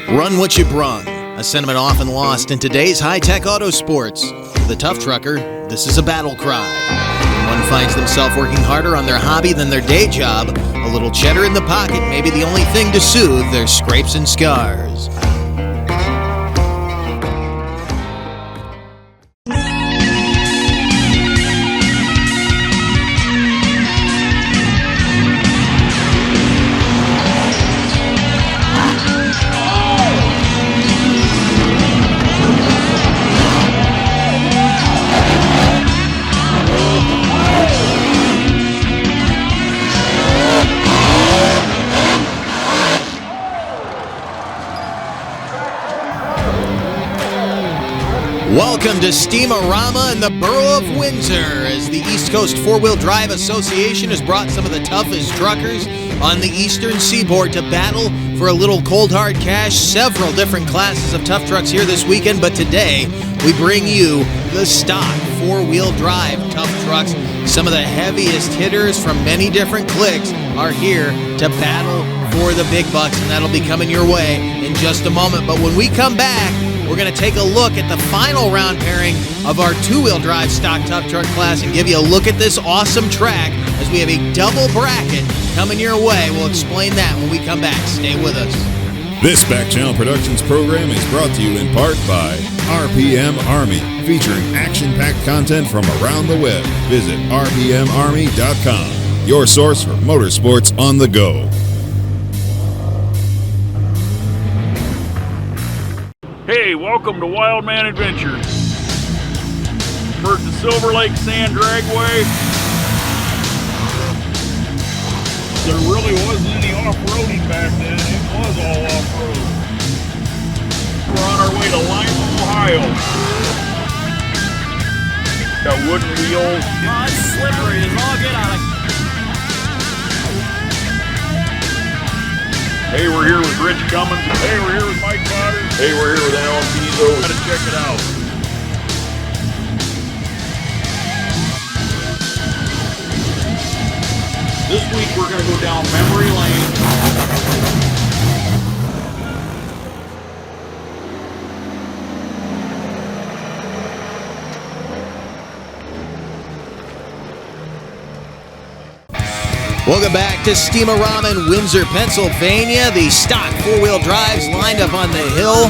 Run what you brung, a sentiment often lost in today's high-tech auto sports. For the tough trucker, this is a battle cry. When one finds themselves working harder on their hobby than their day job, a little cheddar in the pocket may be the only thing to soothe their scrapes and scars. Welcome to Steam-A-Rama in the borough of Windsor, as the East Coast Four-Wheel Drive Association has brought some of the toughest truckers on the eastern seaboard to battle for a little cold hard cash. Several different classes of tough trucks here this weekend, but today we bring you the stock four-wheel drive tough trucks. Some of the heaviest hitters from many different cliques are here to battle for the big bucks, and that'll be coming your way in just a moment. But when we come back, we're going to take a look at the final round pairing of our two-wheel drive stock tough truck class and give you a look at this awesome track as we have a double bracket coming your way. We'll explain that when we come back. Stay with us. This Back Channel Productions program is brought to you in part by RPM Army, featuring action-packed content from around the web. Visit rpmarmy.com, your source for motorsports on the go. Hey, welcome to Wild Man Adventures. Heard the Silver Lake Sand Dragway. There really wasn't any off-roading back then. It was all off-road. We're on our way to Lima, Ohio. Got wooden wheels. Oh, it's slippery as all get out of. Hey, we're here with Rich Cummins. Hey, we're here with Mike Potter. Hey, we're here with Alan Pizzo. Gotta check it out. This week we're gonna go down memory lane. Welcome back to Steam-A-Rama in Windsor, Pennsylvania. The stock four-wheel drives lined up on the hill,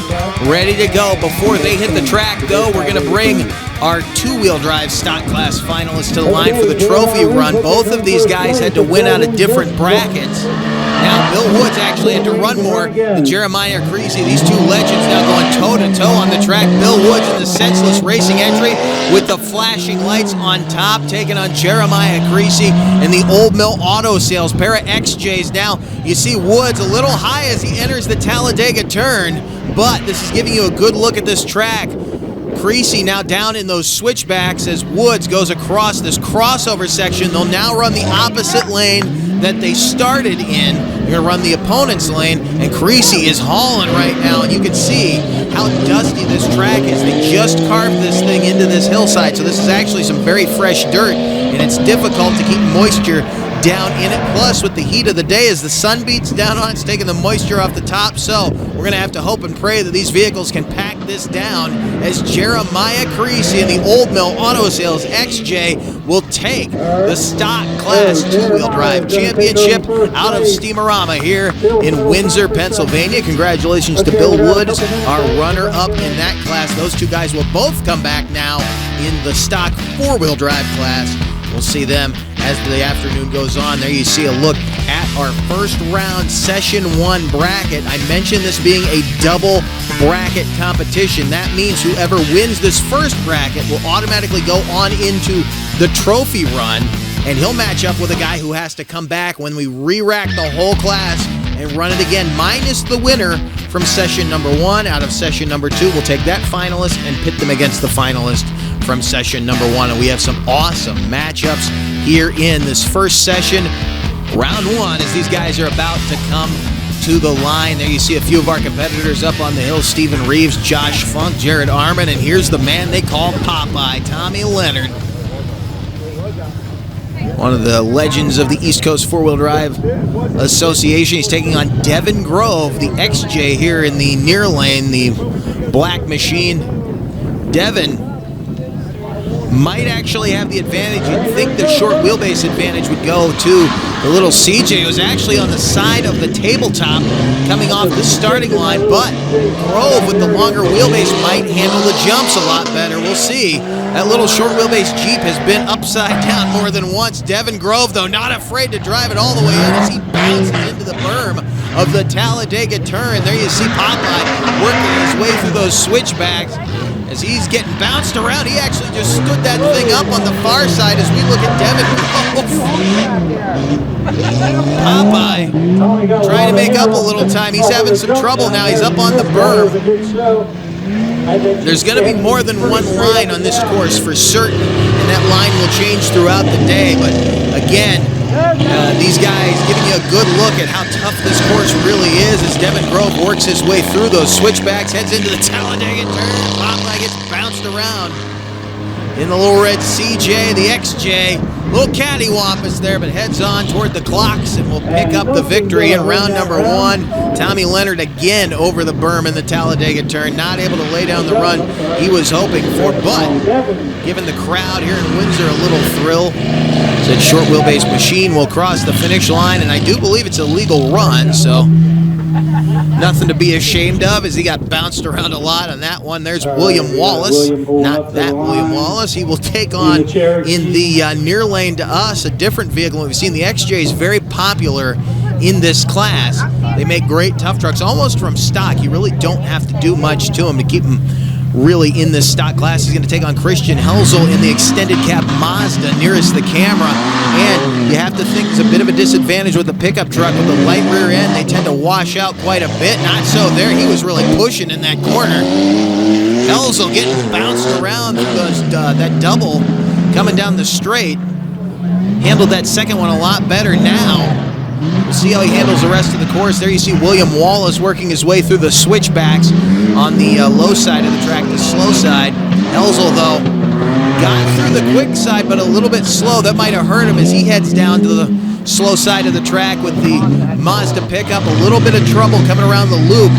ready to go. Before they hit the track, though, we're going to bring our two-wheel drive stock class finalists to the line for the trophy run. Both of these guys had to win out of different brackets. Now, Bill Woods actually had to run more than Jeremiah Creasy. These two legends now going toe-to-toe on the track. Bill Woods in the senseless racing entry with the flashing lights on top, taking on Jeremiah Creasy in the Old Mill Auto Sales. Pair of XJs now. You see Woods a little high as he enters the Talladega turn, but this is giving you a good look at this track. Creasy now down in those switchbacks as Woods goes across this crossover section. They'll now run the opposite lane that they started in. They're going to run the opponent's lane, and Creasy is hauling right now, and you can see how dusty this track is. They just carved this thing into this hillside, so this is actually some very fresh dirt, and it's difficult to keep moisture down in it. Plus, with the heat of the day, as the sun beats down on it, it's taking the moisture off the top. So we're going to have to hope and pray that these vehicles can pack this down, as Jeremiah Creasy in the Old Mill Auto Sales XJ will take the stock class two-wheel drive championship out of Steam-A-Rama here in Windsor, Pennsylvania. Congratulations to Bill Woods, our runner-up in that class. Those two guys will both come back now in the stock four-wheel drive class. We'll see them as the afternoon goes on. There you see a look at our first round session one bracket. I mentioned this being a double bracket competition. That means whoever wins this first bracket will automatically go on into the trophy run, and he'll match up with a guy who has to come back when we re-rack the whole class and run it again, minus the winner from session number one. Out of session number two, we'll take that finalist and pit them against the finalist from session number one. And we have some awesome matchups here in this first session, round one, as these guys are about to come to the line. There you see a few of our competitors up on the hill: Stephen Reeves, Josh Funk, Jared Arman, and here's the man they call Popeye, Tommy Leonard. one of the legends of the East Coast Four-Wheel Drive Association. He's taking on Devin Grove, the XJ here in the near lane, the black machine. Devin might actually have the advantage. You'd think the short wheelbase advantage would go to the little CJ, who was actually on the side of the tabletop coming off the starting line, but Grove with the longer wheelbase might handle the jumps a lot better. We'll see. That little short wheelbase Jeep has been upside down more than once. Devin Grove, though, not afraid to drive it all the way in as he bounces into the berm of the Talladega turn. There you see Popeye working his way through those switchbacks. As he's getting bounced around, he actually just stood that thing up on the far side as we look at Devin Grove. Popeye trying to make up a little time. He's having some trouble now. He's up on the berm. There's going to be more than one line on this course for certain, and that line will change throughout the day. But again, these guys giving you a good look at how tough this course really is as Devin Grove works his way through those switchbacks, heads into the Talladega turn. Popeye gets bounced around in the little red CJ, the XJ. Little cattywampus there, but heads on toward the clocks and will pick up the victory in round number one. Tommy Leonard again over the berm in the Talladega turn, not able to lay down the run he was hoping for, but giving the crowd here in Windsor a little thrill. Said short wheelbase machine will cross the finish line, and I do believe it's a legal run, so nothing to be ashamed of as he got bounced around a lot on that one. There's William Wallace, not that William Wallace. He will take on in the near lane to us a different vehicle. We've seen the XJ is very popular in this class. They make great tough trucks almost from stock. You really don't have to do much to them to keep them really in this stock class. He's going to take on Christian Helzel in the extended cab Mazda nearest the camera, and you have to think there's a bit of a disadvantage with the pickup truck with the light rear end. They tend to wash out quite a bit. Not so there. He was really pushing in that corner. Helzel getting bounced around through those, that double coming down the straight. Handled that second one a lot better now. We'll see how he handles the rest of the course. There you see William Wallace working his way through the switchbacks on the low side of the track, the slow side. Helzel, though, got through the quick side, but a little bit slow. That might have hurt him as he heads down to the slow side of the track with the Mazda pickup. A little bit of trouble coming around the loop.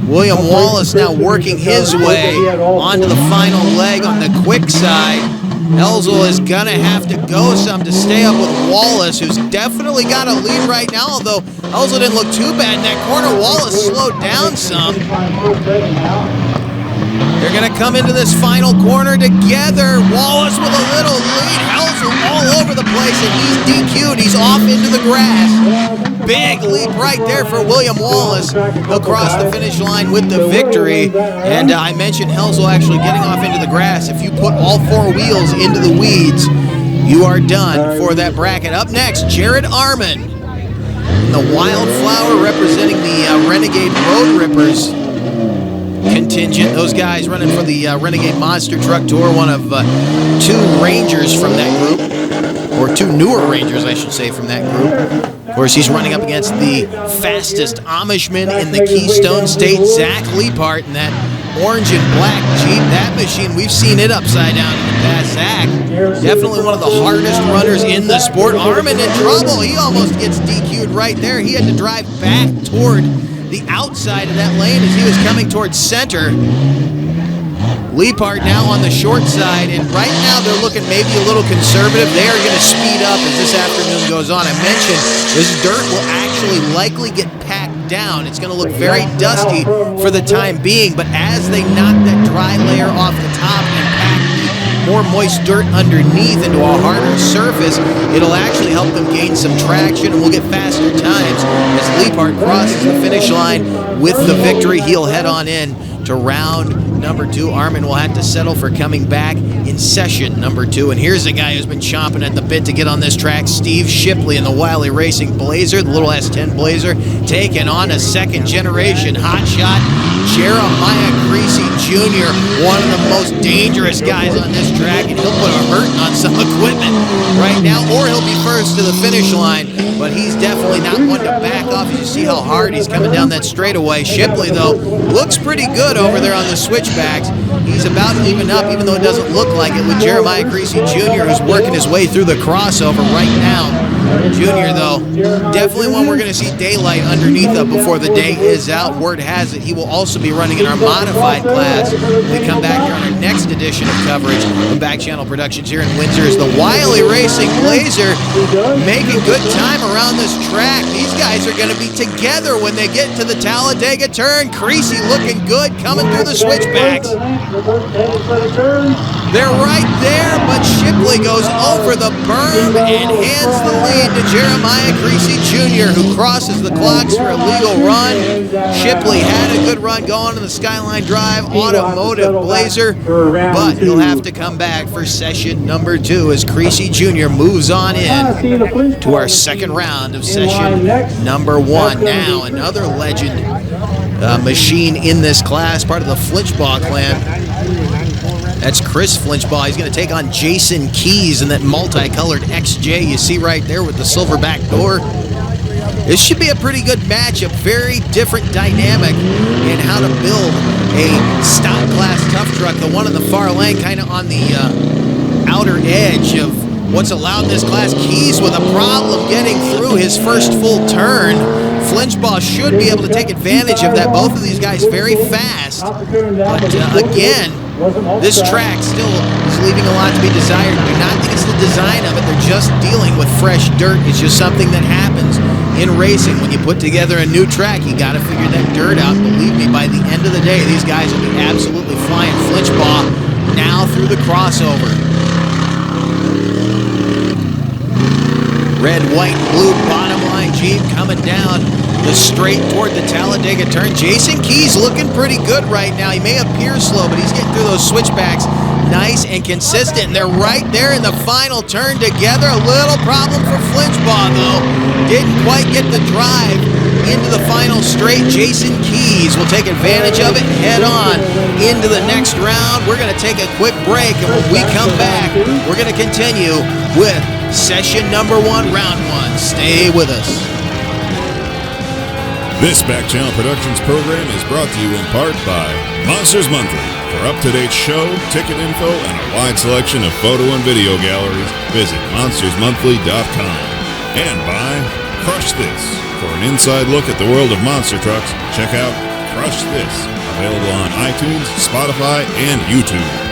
William Wallace now working his way onto the final leg on the quick side. Helzel is going to have to go some to stay up with Wallace, who's definitely got a lead right now, although Helzel didn't look too bad in that corner. Wallace slowed down some. They're going to come into this final corner together. Wallace with a little lead. Helzel all over the place, and he's DQ'd. He's off into the grass. Big leap right there for William Wallace. He'll cross the finish line with the victory. And I mentioned Helzel actually getting off into the grass. If you put all four wheels into the weeds, you are done for that bracket. Up next, Jared Arman, the Wildflower representing the Renegade Road Rippers contingent. Those guys running for the Renegade Monster Truck Tour, one of two Rangers from that group, or two newer Rangers, I should say, from that group. Of course, he's running up against the fastest Amishman in the Keystone State, Zach Leapart, in that orange and black Jeep. That machine, we've seen it upside down in the past. Zach, definitely one of the hardest runners in the sport. Arman in trouble. He almost gets DQ'd right there. He had to drive back toward the outside of that lane as he was coming towards center. Leapart now on the short side, and right now they're looking maybe a little conservative. They are going to speed up as this afternoon goes on. I mentioned this dirt will actually likely get packed down. It's going to look very dusty for the time being, but as they knock that dry layer off the top and pack the more moist dirt underneath into a harder surface, it'll actually help them gain some traction, and we'll get faster times. As Leapart crosses the finish line with the victory, he'll head on in to round number two. Arman will have to settle for coming back in session number two. And here's a guy who's been chomping at the bit to get on this track, Steve Shipley in the Wiley Racing Blazer, the little S10 Blazer, taking on a second generation hotshot, Jeremiah Creasy Jr., one of the most dangerous guys on this track, and he'll put a hurting on some equipment right now, or he'll be first to the finish line. but he's definitely not one to back off. You see how hard he's coming down that straightaway. Shipley, though, looks pretty good over there on the switchbacks. He's about even up, even though it doesn't look like it, with Jeremiah Creasy Jr., who's working his way through the crossover right now. Junior, though, definitely one we're going to see daylight underneath of before the day is out. Word has it he will also be running in our modified class. We come back here on our next edition of coverage from Back Channel Productions here in Windsor as the Wiley Racing Blazer making good time around this track. These guys are going to be together when they get to the Talladega turn. Creasy looking good coming through the switchbacks. They're right there, but Shipley goes over the berm and hands the lead to Jeremiah Creasy Jr., who crosses the clocks for a legal run. Shipley had a good run going on the Skyline Drive Automotive Blazer, but he'll have to come back for session number 2 as Creasy Jr. moves on in to our second round of session number 1. Now, another legend machine in this class, part of the Flinchbaugh clan. That's Chris Flinchbaugh. He's going to take on Jason Keys in that multicolored XJ you see right there with the silver back door. This should be a pretty good matchup. Very different dynamic in how to build a stock class tough truck. The one in the far lane, kind of on the outer edge of what's allowed in this class. Keys with a problem getting through his first full turn. Flinchbaugh should be able to take advantage of that. Both of these guys very fast. But again, this track still is leaving a lot to be desired. I do not think it's the design of it. They're just dealing with fresh dirt. It's just something that happens in racing. When you put together a new track, you got to figure that dirt out. Believe me, by the end of the day, these guys will be absolutely flying. Flinchbaugh now through the crossover. Red, white, blue bottom line Jeep coming down the straight toward the Talladega turn. Jason Keys looking pretty good right now. He may appear slow, but he's getting through those switchbacks nice and consistent. And they're right there in the final turn together. A little problem for Flinchbaugh, though. Didn't quite get the drive into the final straight. Jason Keys will take advantage of it and head on into the next round. We're going to take a quick break, and when we come back, we're going to continue with session number 1, round 1. Stay with us. This Back Channel Productions program is brought to you in part by Monsters Monthly. For up-to-date show, ticket info, and a wide selection of photo and video galleries, visit monstersmonthly.com. And by Crush This. For an inside look at the world of monster trucks, check out Crush This, available on iTunes, Spotify, and YouTube.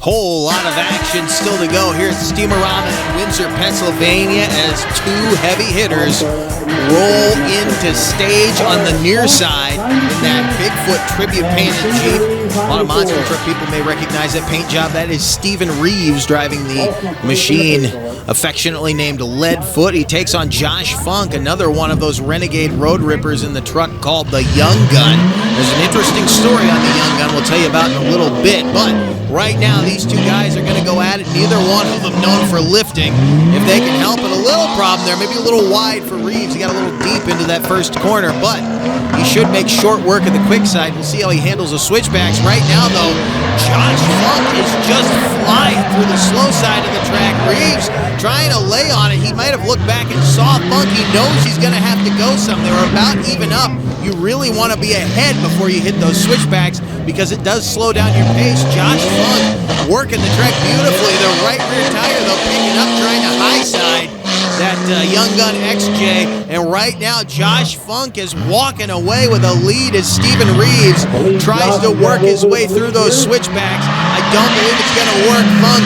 Whole lot of action still to go here at Steam-A-Rama in Windsor, Pennsylvania, as 2 heavy hitters roll into stage on the near side in that Bigfoot tribute painted Jeep. A lot of monster truck people may recognize that paint job. That is Stephen Reeves driving the machine, affectionately named Leadfoot. He takes on Josh Funk, another one of those renegade road rippers in the truck called the Young Gun. There's an interesting story on the Young Gun we'll tell you about in a little bit, but right now these 2 guys are going to go at it. Neither one of them known for lifting. If they can help it, a little problem there, maybe a little wide for Reeves. He got a little deep into that first corner, but he should make short work of the quick side. We'll see how he handles the switchbacks. Right now, though, Josh Funk is just flying through the slow side of the track. Reeves trying to lay on it. He might have looked back and saw Funk. He knows he's going to have to go some. They were about even up. You really want to be ahead before you hit those switchbacks because it does slow down your pace. Josh Funk working the track beautifully. The right rear tire, though, picking up, trying to high side that young gun XJ. And right now, Josh Funk is walking away with a lead as Stephen Reeves tries to work his way through those switchbacks. I don't believe it's going to work. Funk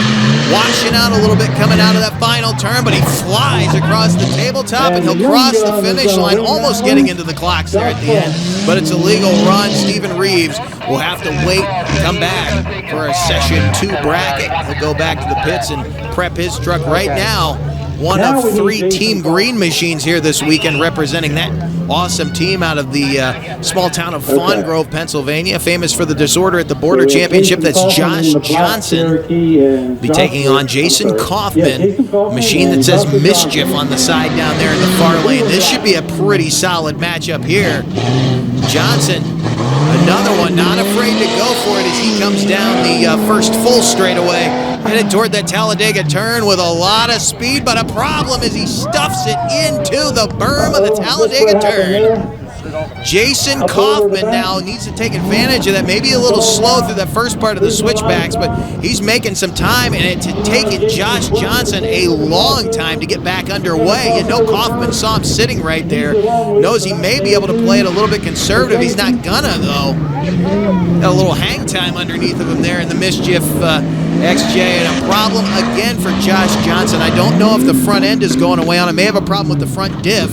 washing out a little bit coming out of that final turn, but he flies across the tabletop, and he'll cross the finish line, almost getting into the clocks there at the end. But it's a legal run. Stephen Reeves will have to wait, come back for a Session 2 bracket. He'll go back to the pits and prep his truck right now. One of 3 Team Green machines here this weekend representing that awesome team out of the small town of Fawn Grove, Pennsylvania, famous for the Disorder at the Border Championship. That's Josh Johnson. Be taking on Jason Kaufman, machine that says Mischief on the side down there in the far lane. This should be a pretty solid matchup here. Johnson, another one, not afraid to go for it as he comes down the first full straightaway, headed toward that Talladega turn with a lot of speed, but a problem is he stuffs it into the berm of the Talladega turn. Jason Kaufman now needs to take advantage of that. Maybe a little slow through that first part of the switchbacks, but he's making some time, and it's taken Josh Johnson a long time to get back underway. You know, Kaufman saw him sitting right there, knows he may be able to play it a little bit conservative. He's not gonna, though. Got a little hang time underneath of him there in the Mischief XJ, and a problem again for Josh Johnson. I don't know if the front end is going away on him. May have a problem with the front diff.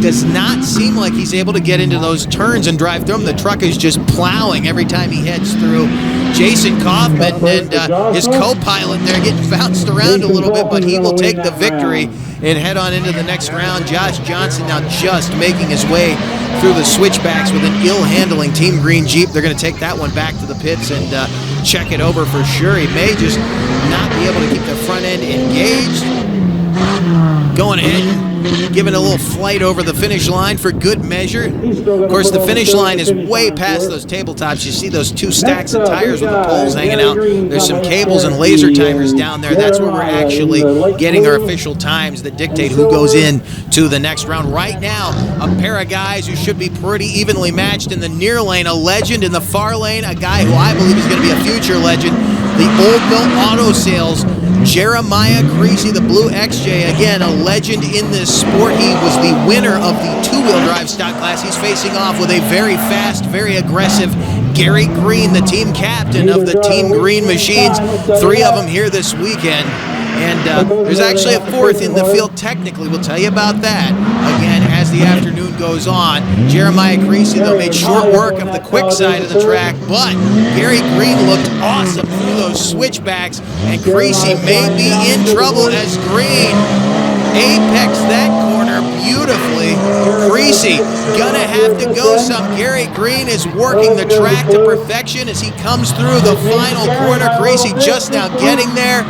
Does not seem like he's able to get into those turns and drive through them. The truck is just plowing every time he heads through. Jason Kaufman and his co-pilot there getting bounced around a little bit, but he will take the victory and head on into the next round. Josh Johnson now just making his way through the switchbacks with an ill-handling Team Green Jeep. They're going to take that one back to the pits and check it over for sure. He may just not be able to keep the front end engaged. Going ahead, giving a little flight over the finish line for good measure. Of course, the finish line is way past those tabletops. You see those 2 stacks of tires with the poles hanging out. There's some cables and laser timers down there. That's where we're actually getting our official times that dictate who goes in to the next round. Right now, a pair of guys who should be pretty evenly matched in the near lane. A legend in the far lane, a guy who I believe is going to be a future legend. The Old Mill Auto Sales, Jeremiah Creasy, the Blue XJ, again, a legend in this sport. He was the winner of the 2-wheel drive stock class. He's facing off with a very fast, very aggressive Gary Green, the team captain of the Team Green machines. 3 of them here this weekend. And there's actually a 4th in the field technically. We'll tell you about that again as the afternoon goes on. Jeremiah Creasy, though, made short work of the quick side of the track, but Gary Green looked awesome through those switchbacks, and Creasy may be in trouble as Green apex that corner beautifully. Creasy gonna have to go some. Gary Green is working the track to perfection as he comes through the final corner. Creasy just now getting there.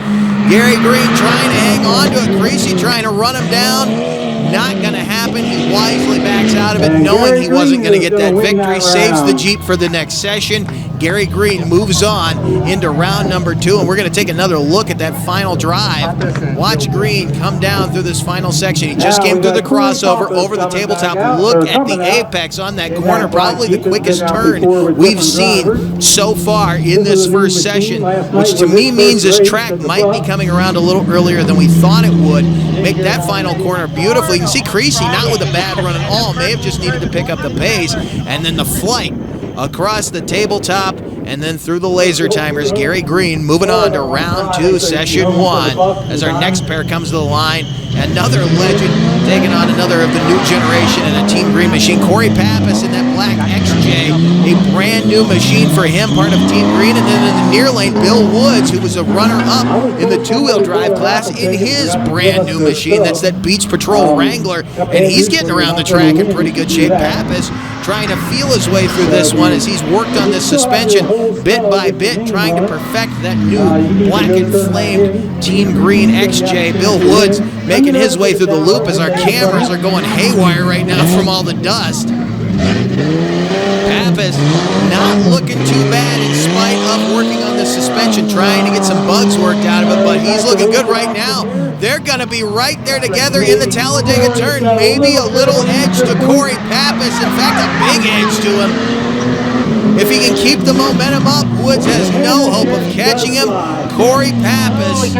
Gary Green trying to hang on to it. Creasy trying to run him down. Not going to happen. He wisely backs out of it, knowing he wasn't going to get that victory. Saves the Jeep for the next session. Gary Green moves on into round number 2, and we're going to take another look at that final drive. Watch Green come down through this final section. He just came through the crossover over the tabletop. Look at the apex on that corner. Probably the quickest turn we've seen so far in this first session, which to me means this track might be coming around a little earlier than we thought it would. Make that final corner beautifully. You can see Creasy not with a bad run at all. May have just needed to pick up the pace. And then the flight across the tabletop and then through the laser timers. Gary Green moving on to round 2, session 1, as our next pair comes to the line. Another legend taking on another of the new generation in a Team Green machine. Corey Pappas in that black XJ, a brand new machine for him, part of Team Green. And then in the near lane, Bill Woods, who was a runner-up in the 2-wheel drive class in his brand new machine. That's that Beach Patrol Wrangler, and he's getting around the track in pretty good shape. Pappas trying to feel his way through this one as he's worked on this suspension bit by bit, trying to perfect that new black and flamed Team Green XJ. Bill Woods making his way through the loop as our cameras are going haywire right now from all the dust. Pappas not looking too bad in spite of working on the suspension, trying to get some bugs worked out of it, but he's looking good right now. They're going to be right there together in the Talladega turn. Maybe a little edge to Corey Pappas. In fact, a big edge to him. If he can keep the momentum up, Woods has no hope of catching him. Corey Pappas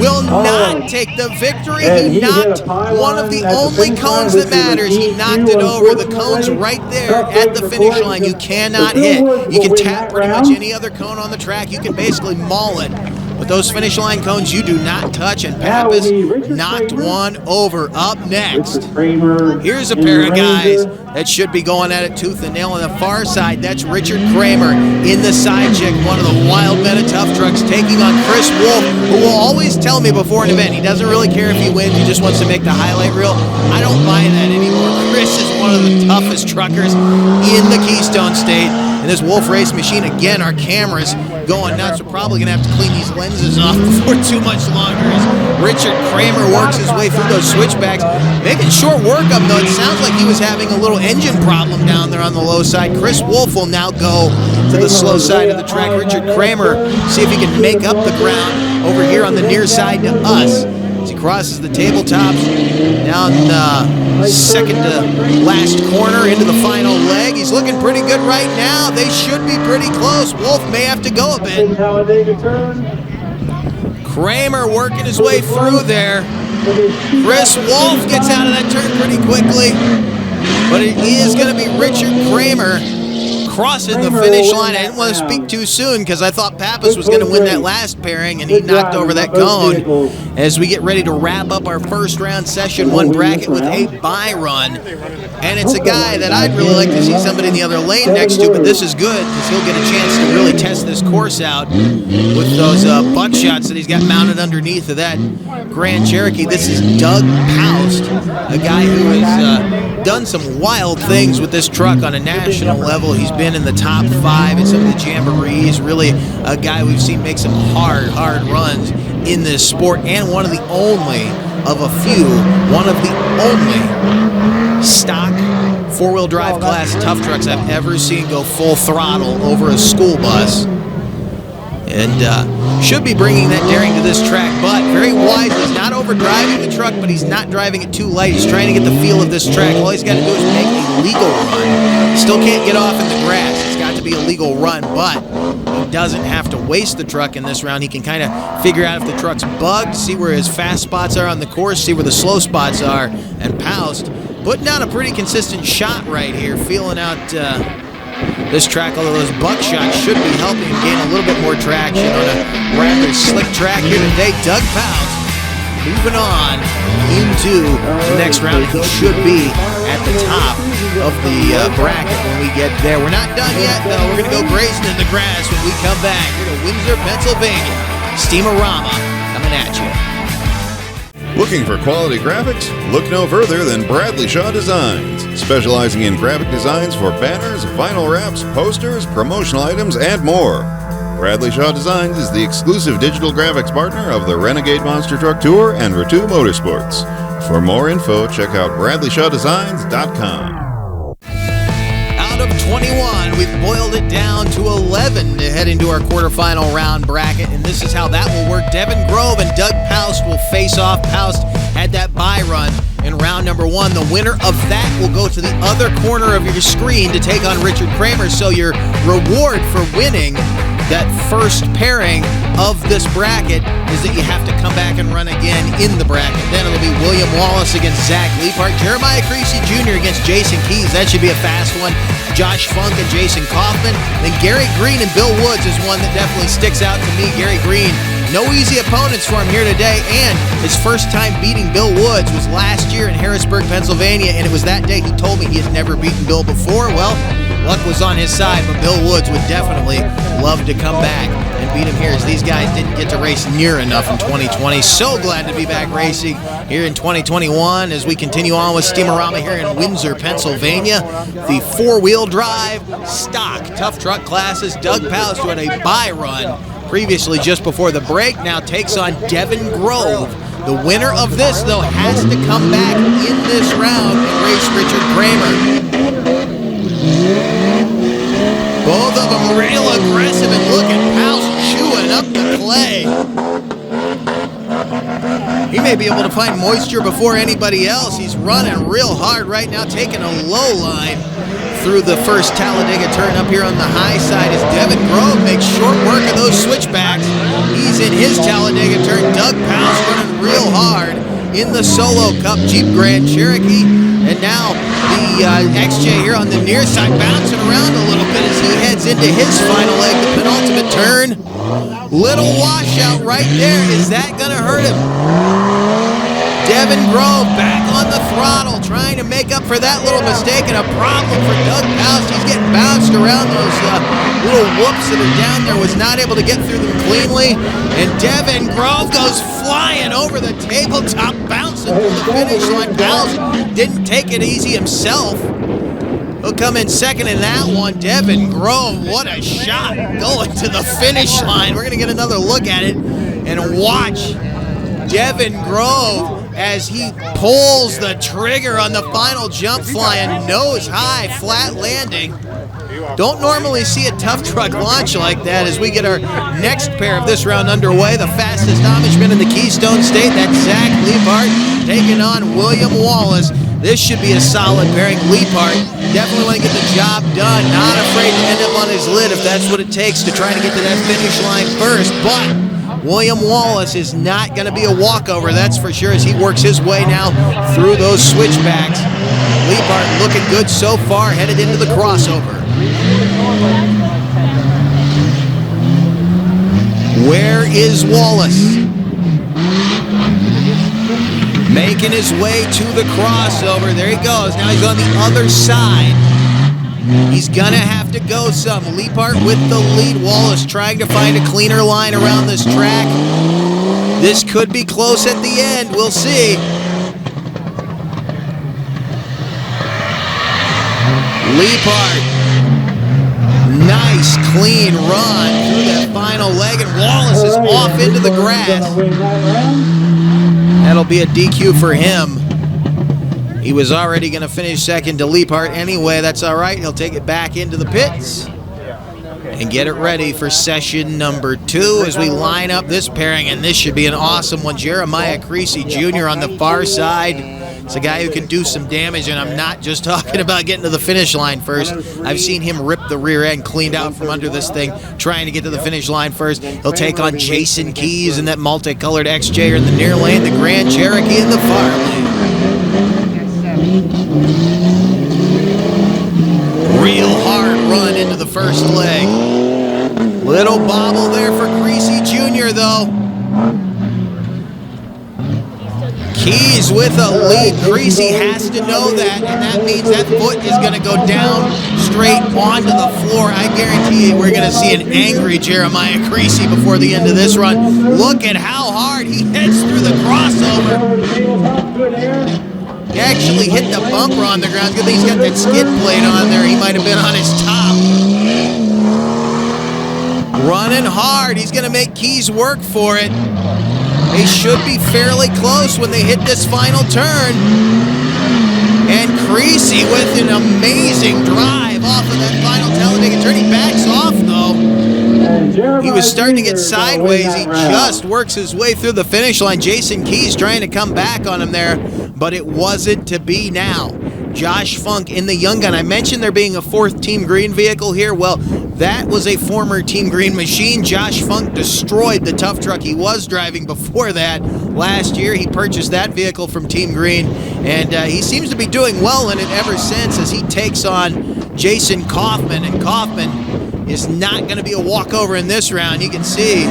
will not take the victory. He knocked one of the only cones that matters. He knocked it over. The cone's right there at the finish line. You cannot hit. You can tap pretty much any other cone on the track. You can basically maul it. But those finish line cones you do not touch, and Pappas knocked one over. Up next, here's a pair of guys that should be going at it tooth and nail on the far side. That's Richard Kramer in the side check, one of the wild men of Tuff Trucks, taking on Chris Wolf, who will always tell me before an event he doesn't really care if he wins, he just wants to make the highlight reel. I don't buy that anymore. Chris is one of the toughest truckers in the Keystone State. And this Wolf race machine, again, our cameras going nuts. We're probably going to have to clean these lenses off before too much longer as Richard Kramer works his way through those switchbacks. Making short work of them, though. It sounds like he was having a little engine problem down there on the low side. Chris Wolf will now go to the slow side of the track. Richard Kramer, see if he can make up the ground over here on the near side to us. As he crosses the tabletops down second to last corner into the final leg. He's looking pretty good right now. They should be pretty close. Wolf may have to go a bit. Kramer working his way through there. Chris Wolf gets out of that turn pretty quickly. But it is going to be Richard Kramer crossing the finish line. I didn't want to speak too soon because I thought Pappas was going to win that last pairing, and he knocked over that cone as we get ready to wrap up our first round session one bracket with a bye run. And it's a guy that I'd really like to see somebody in the other lane next to, but this is good because he'll get a chance to really test this course out with those buckshots that he's got mounted underneath of that Grand Cherokee. This is Doug Paust, a guy who has done some wild things with this truck on a national level. He's been in the top 5 in some of the jamborees. Really a guy we've seen make some hard runs in this sport, and one of the only of a few, one of the only stock four-wheel drive class Tuff Trucks I've ever seen go full throttle over a school bus. And should be bringing that daring to this track, but very wise. He's not overdriving the truck, but he's not driving it too light. He's trying to get the feel of this track. All he's got to do is make a legal run. Still can't get off in the grass. It's got to be a legal run, but he doesn't have to waste the truck in this round. He can kind of figure out if the truck's bugged, see where his fast spots are on the course, see where the slow spots are, and Paust putting down a pretty consistent shot right here, feeling out this track, although those buckshots should be helping him gain a little bit more traction on a rather slick track here today. Doug Paust moving on into the next round. He should be at the top of the bracket when we get there. We're not done yet, though. We're going to go grazing in the grass when we come back here to Windsor, Pennsylvania. Steamorama coming at you. Looking for quality graphics? Look no further than Bradley Shaw Designs, specializing in graphic designs for banners, vinyl wraps, posters, promotional items, and more. Bradley Shaw Designs is the exclusive digital graphics partner of the Renegade Monster Truck Tour and Ratu Motorsports. For more info, check out BradleyShawDesigns.com. Out of 21, we've boiled it down to 11 to head into our quarterfinal round bracket, and this is how that will work. Devin Grove and Doug Paust will face off. Paust had that bye run in round number 1. The winner of that will go to the other corner of your screen to take on Richard Kramer. So your reward for winning that first pairing of this bracket is that you have to come back and run again in the bracket. Then it'll be William Wallace against Zach Leapart, Jeremiah Creasy Jr. against Jason Keys. That should be a fast one. Josh Funk and Jason Kaufman. Then Gary Green and Bill Woods is one that definitely sticks out to me. Gary Green, no easy opponents for him here today, and his first time beating Bill Woods was last year in Harrisburg, Pennsylvania, and it was that day he told me he had never beaten Bill before. Well, luck was on his side, but Bill Woods would definitely love to come back and beat him here, as these guys didn't get to race near enough in 2020. So glad to be back racing here in 2021 as we continue on with Steamorama here in Windsor, Pennsylvania. The four-wheel drive stock Tuff Truck classes. Doug Paust, who had a bye run previously just before the break, now takes on Devin Grove. The winner of this, though, has to come back in this round and race Richard Kramer. Both of them real aggressive, and look at Paust chewing up the clay. He may be able to find moisture before anybody else. He's running real hard right now, taking a low line through the first Talladega turn up here on the high side as Devin Grove makes short work of those switchbacks. He's in his Talladega turn. Doug Powell's running real hard in the Solo Cup Jeep Grand Cherokee. And now the XJ here on the near side bouncing around a little bit as he heads into his final leg, the penultimate turn. Little washout right there. Is that going to hurt him? Devin Grove back on the throttle, trying to make up for that little mistake, and a problem for Doug Poust. He's getting bounced around those little whoops that are down there, was not able to get through them cleanly, and Devin Grove goes flying over the tabletop, bouncing to the finish line. Poust didn't take it easy himself. He'll come in second in that one. Devin Grove, what a shot, going to the finish line. We're going to get another look at it and watch Devin Grove as he pulls the trigger on the final jump, flying nose high, flat landing. Don't normally see a Tuff truck launch like that as we get our next pair of this round underway. The fastest Amishman in the Keystone State, that's Zach Leapart, taking on William Wallace. This should be a solid pairing. Leapart definitely want to get the job done. Not afraid to end up on his lid if that's what it takes to try to get to that finish line first. But William Wallace is not going to be a walkover, that's for sure, as he works his way now through those switchbacks. Leapart looking good so far, headed into the crossover. Where is Wallace? Making his way to the crossover. There he goes. Now he's on the other side. He's gonna have to go some. Leapart with the lead. Wallace trying to find a cleaner line around this track. This could be close at the end. We'll see. Leapart. Nice clean run through that final leg, and Wallace is off into the grass. That'll be a DQ for him. He was already going to finish second to Leapart anyway. That's all right. He'll take it back into the pits and get it ready for session number 2 as we line up this pairing, and this should be an awesome one. Jeremiah Creasy Jr. on the far side. It's a guy who can do some damage, and I'm not just talking about getting to the finish line first. I've seen him rip the rear end cleaned out from under this thing, trying to get to the finish line first. He'll take on Jason Keys in that multicolored XJ in the near lane, the Grand Cherokee in the far lane. Real hard run into the first leg. Little bobble there for Creasy Jr. though. Keys with a lead. Creasy has to know that, and that means that foot is going to go down straight onto the floor. I guarantee you we're going to see an angry Jeremiah Creasy before the end of this run. Look at how hard he heads through the crossover. He actually hit the bumper on the ground. Good thing he's got that skid plate on there. He might have been on his top. Running hard. He's going to make Keys work for it. They should be fairly close when they hit this final turn. And Creasy with an amazing drive off of that final Talladega turn. He backs off though. He was starting to get sideways. He just works his way through the finish line. Jason Keys trying to come back on him there, but it wasn't to be now. Josh Funk in the Young Gun. I mentioned there being a 4th Team Green vehicle here. Well, that was a former Team Green machine. Josh Funk destroyed the Tuff truck he was driving before that. Last year, he purchased that vehicle from Team Green, and he seems to be doing well in it ever since as he takes on Jason Kaufman, and Kaufman is not going to be a walkover in this round. You can see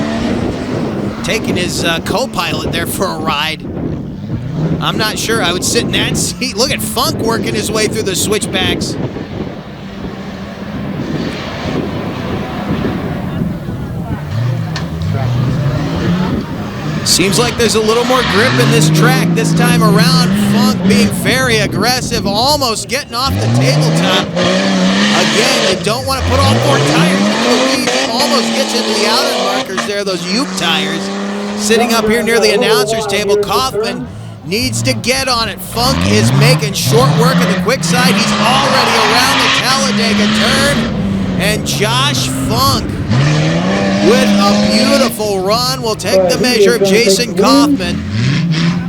taking his co-pilot there for a ride. I'm not sure I would sit in that seat. Look at Funk working his way through the switchbacks. Seems like there's a little more grip in this track this time around. Funk being very aggressive, almost getting off the tabletop. Again, you don't want to put all 4 tires into the lead. He almost gets into the outer markers there, those Uke tires. Sitting up here near the announcer's table, Kaufman needs to get on it. Funk is making short work of the quick side. He's already around the Talladega turn. And Josh Funk with a beautiful run will take the measure of Jason Kaufman,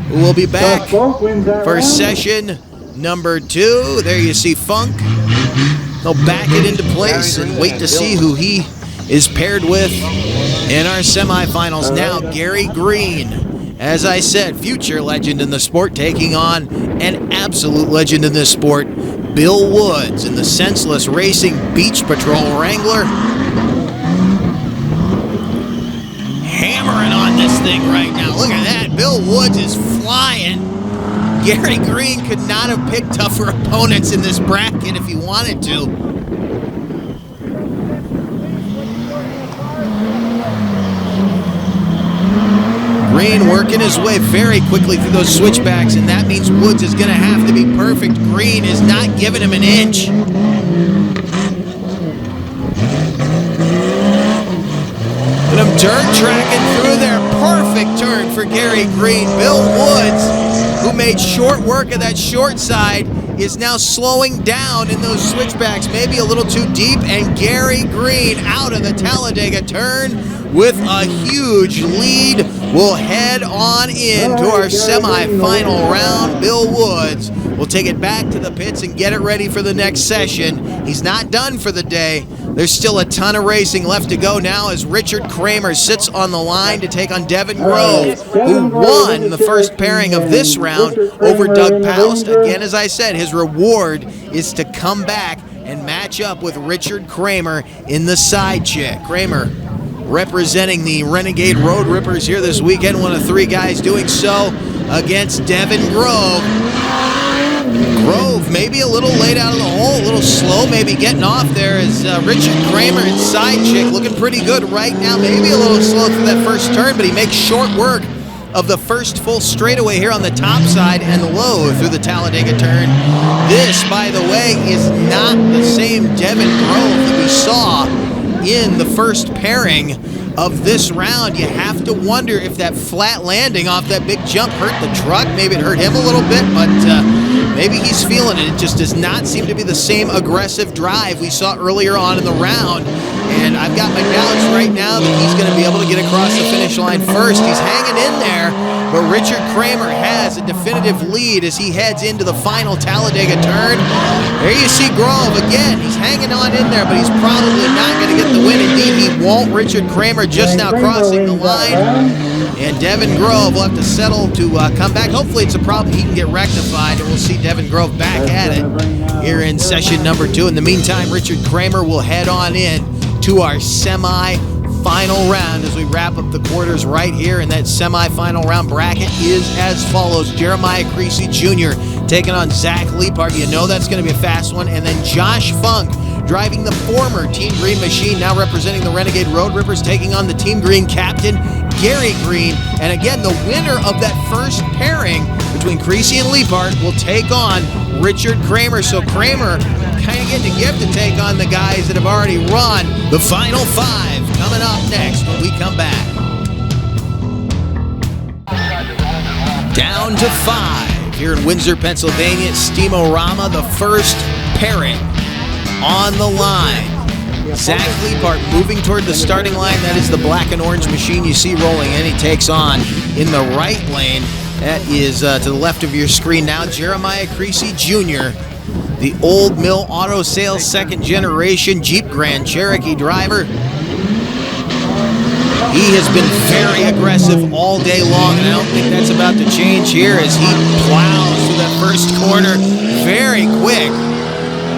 who will be back for session number 2. There you see Funk They'll back it into place and wait to see who he is paired with in our semifinals. Now, Gary Green, as I said, future legend in the sport, taking on an absolute legend in this sport, Bill Woods, in the senseless racing Beach Patrol Wrangler. Hammering on this thing right now. Look at that. Bill Woods is flying. Gary Green could not have picked tougher opponents in this bracket if he wanted to. Green working his way very quickly through those switchbacks, and that means Woods is going to have to be perfect. Green is not giving him an inch. And I'm dirt tracking through there. Perfect turn for Gary Green. Bill Woods, who made short work of that short side, is now slowing down in those switchbacks, maybe a little too deep, and Gary Green out of the Talladega turn with a huge lead. We'll head on into our semifinal round. Bill Woods will take it back to the pits and get it ready for the next session. He's not done for the day. There's still a ton of racing left to go now as Richard Kramer sits on the line to take on Devin Grove, who won the first pairing of this round over Doug Paust. Again, as I said, his reward is to come back and match up with Richard Kramer in the side check. Kramer representing the Renegade Road Rippers here this weekend, one of three guys doing so against Devin Grove. Grove maybe a little late out of the hole, a little slow, maybe getting off there as Richard Kramer and side chick looking pretty good right now. Maybe a little slow through that first turn, but he makes short work of the first full straightaway here on the top side and low through the Talladega turn. This, by the way, is not the same Devin Grove that we saw in the first pairing of this round. You have to wonder if that flat landing off that big jump hurt the truck. Maybe it hurt him a little bit, but maybe he's feeling it. It just does not seem to be the same aggressive drive we saw earlier on in the round. And I've got my doubts right now that he's going to be able to get across the finish line first. He's hanging in there, but Richard Kramer has a definitive lead as he heads into the final Talladega turn. There you see Grove again. He's hanging on in there, but he's probably not going to get the win. Indeed, he won't. Richard Kramer just now crossing the line. And Devin Grove will have to settle to come back. Hopefully it's a problem he can get rectified, and we'll see Devin Grove back at it here in session number 2. In the meantime, Richard Kramer will head on in to our semi-final round as we wrap up the quarters right here. And that semi-final round bracket is as follows. Jeremiah Creasy Jr. taking on Zach Liepard. You know that's going to be a fast one. And then Josh Funk driving the former Team Green machine, now representing the Renegade Road Rippers, taking on the Team Green captain, Gary Green. And again, the winner of that first pairing between Creasy and Liepard will take on Richard Kramer. So Kramer kind of getting a gift to take on the guys that have already run. The final 5 coming up next when we come back. Down to 5 here in Windsor, Pennsylvania. Steamorama, the first pairing on the line. Zach Liepard moving toward the starting line. That is the black and orange machine you see rolling in. He takes on in the right lane. That is to the left of your screen now, Jeremiah Creasy Jr., the Old Mill Auto Sales second generation Jeep Grand Cherokee driver. He has been very aggressive all day long, and I don't think that's about to change here as he plows through that first corner very quick.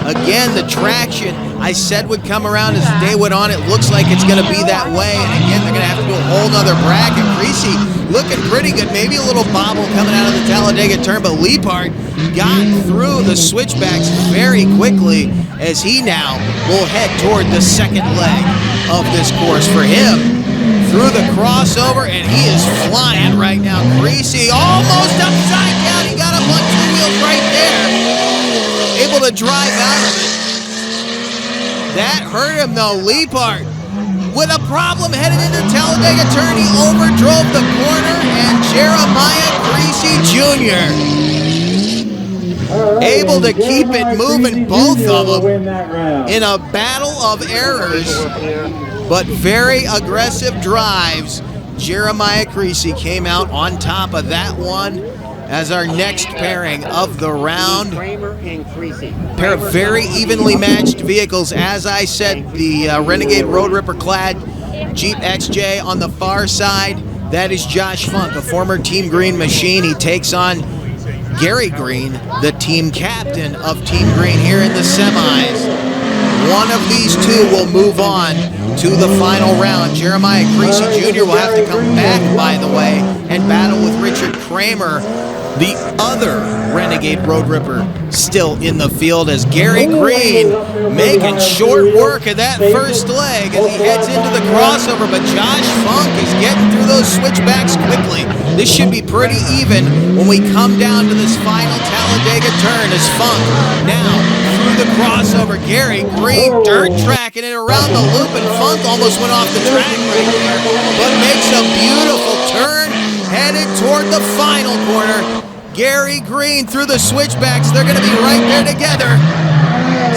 Again, the traction I said would come around as the day went on. It looks like it's going to be that way. And again, they're going to have to do a whole nother bracket. Creasy looking pretty good. Maybe a little bobble coming out of the Talladega turn, but Liepard got through the switchbacks very quickly as he now will head toward the second leg of this course for him. Through the crossover, and he is flying right now. Creasy almost upside down. He got up on 2 wheels right there. Able to drive out of it. That hurt him though. Liepard with a problem headed into Talladega turn. He overdrove the corner, and Jeremiah Creasy Jr. able to keep it moving, both of them in a battle of errors, but very aggressive drives. Jeremiah Creasy came out on top of that one. as our next pairing of the round. Kramer and Creasy. Pair of very evenly matched vehicles. As I said, the Renegade Road Ripper clad Jeep XJ on the far side. That is Josh Funk, a former Team Green machine. He takes on Gary Green, the team captain of Team Green here in the semis. One of these two will move on to the final round. Jeremiah Creasy Jr. will have to come back, by the way, and battle with Richard Kramer, the other Renegade Road Ripper, still in the field, as Gary Green making short work of that first leg as he heads into the crossover, but Josh Funk is getting through those switchbacks quickly. This should be pretty even when we come down to this final Talladega turn as Funk now through the crossover. Gary Green dirt tracking it around the loop, and Funk almost went off the track right there, but makes a beautiful turn headed toward the final corner. Gary Green through the switchbacks. They're going to be right there together,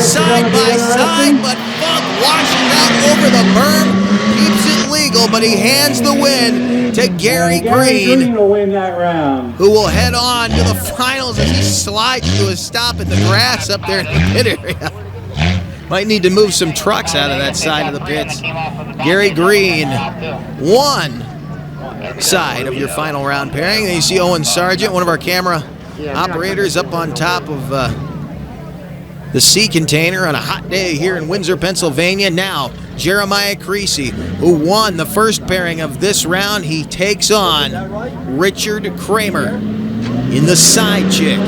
side by side, but Funk washes out over the berm, keeps it legal, but he hands the win to Gary Green, will win that round. who will head on to the finals as he slides to a stop in the grass up there in the pit area. Might need to move some trucks out of that side of the pits. Gary Green, one side of your final round pairing. Then you see Owen Sargent, one of our camera operators, up on top of the sea container on a hot day here in Windsor, Pennsylvania. Now, Jeremiah Creasy, who won the first pairing of this round, he takes on Richard Kramer in the side chick.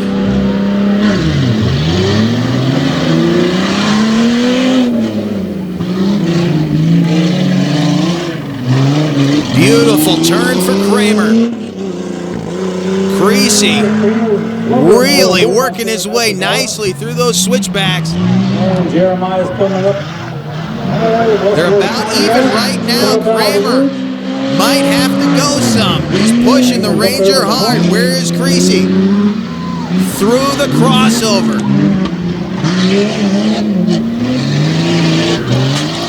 Beautiful turn for Kramer. Creasy really working his way nicely through those switchbacks. Jeremiah's coming up. They're about even right now. Kramer might have to go some. He's pushing the Ranger hard. Where is Creasy? Through the crossover.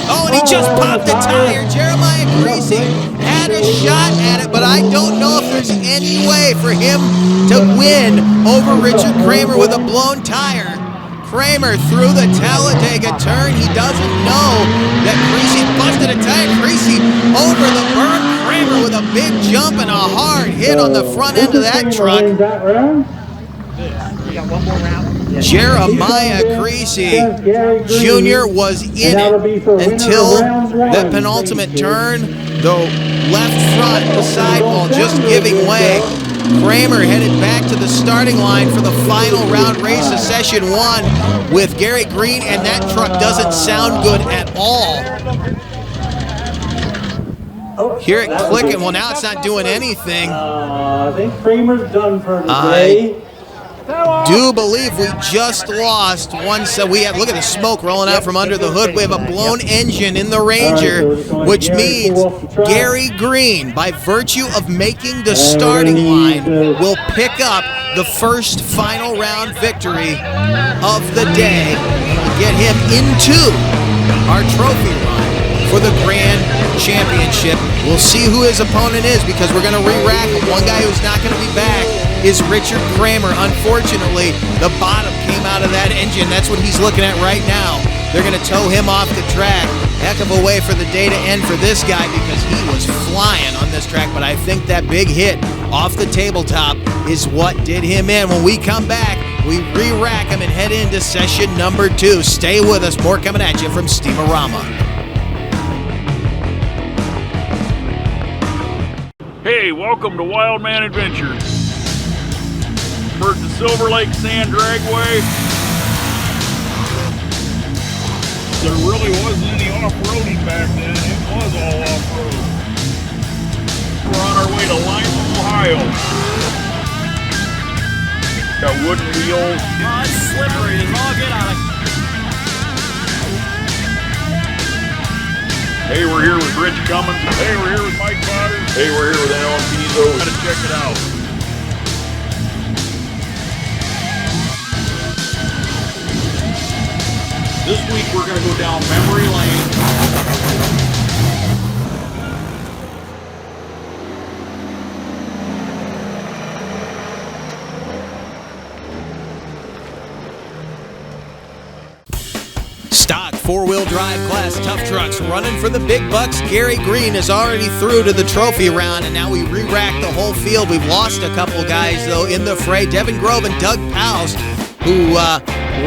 Oh, and he just popped the tire. Jeremiah Creasy had a shot at it, but I don't know if there's any way for him to win over Richard Kramer with a blown tire. Kramer through the Talladega turn. He doesn't know that Creasy busted a tire. Creasy over the berm. Kramer with a big jump and a hard hit on the front end of that truck. Jeremiah Creasy Jr. was in it until that penultimate turn. The left front, the sidewall just giving way. Kramer headed back to the starting line for the final round race of session one with Gary Green, and that truck doesn't sound good at all. Hear it clicking. Well, now it's not doing anything. I think Kramer's done for today. Do believe we just lost one. So we have, look at the smoke rolling out from under the hood. We have a blown engine in the Ranger, which means Gary Green, by virtue of making the starting line, will pick up the first final round victory of the day and get him into our trophy run for the Grand Championship. We'll see who his opponent is because we're going to re-rack him. One guy who's not going to be back is Richard Kramer. Unfortunately, the bottom came out of that engine. That's what he's looking at right now. They're going to tow him off the track. Heck of a way for the day to end for this guy because he was flying on this track, but I think that big hit off the tabletop is what did him in. When we come back, we re-rack him and head into session number 2. Stay with us. More coming at you from Steamorama. Hey, welcome to Wild Man Adventures. We're at the Silver Lake Sand Dragway. There really wasn't any off-roading back then. It was all off-road. We're on our way to Lima, Ohio. Got wooden wheels. Oh, it's slippery as all get out of. Hey, we're here with Rich Cummins. Hey, we're here with Mike Potter. Hey, we're here with Alan Pizzo. Gotta check it out. This week we're going to go down memory lane. four-wheel drive class tough trucks running for the big bucks. Gary Green is already through to the trophy round, and now we re-rack the whole field. We've lost a couple guys, though, in the fray. Devin Grove and Doug Powell, who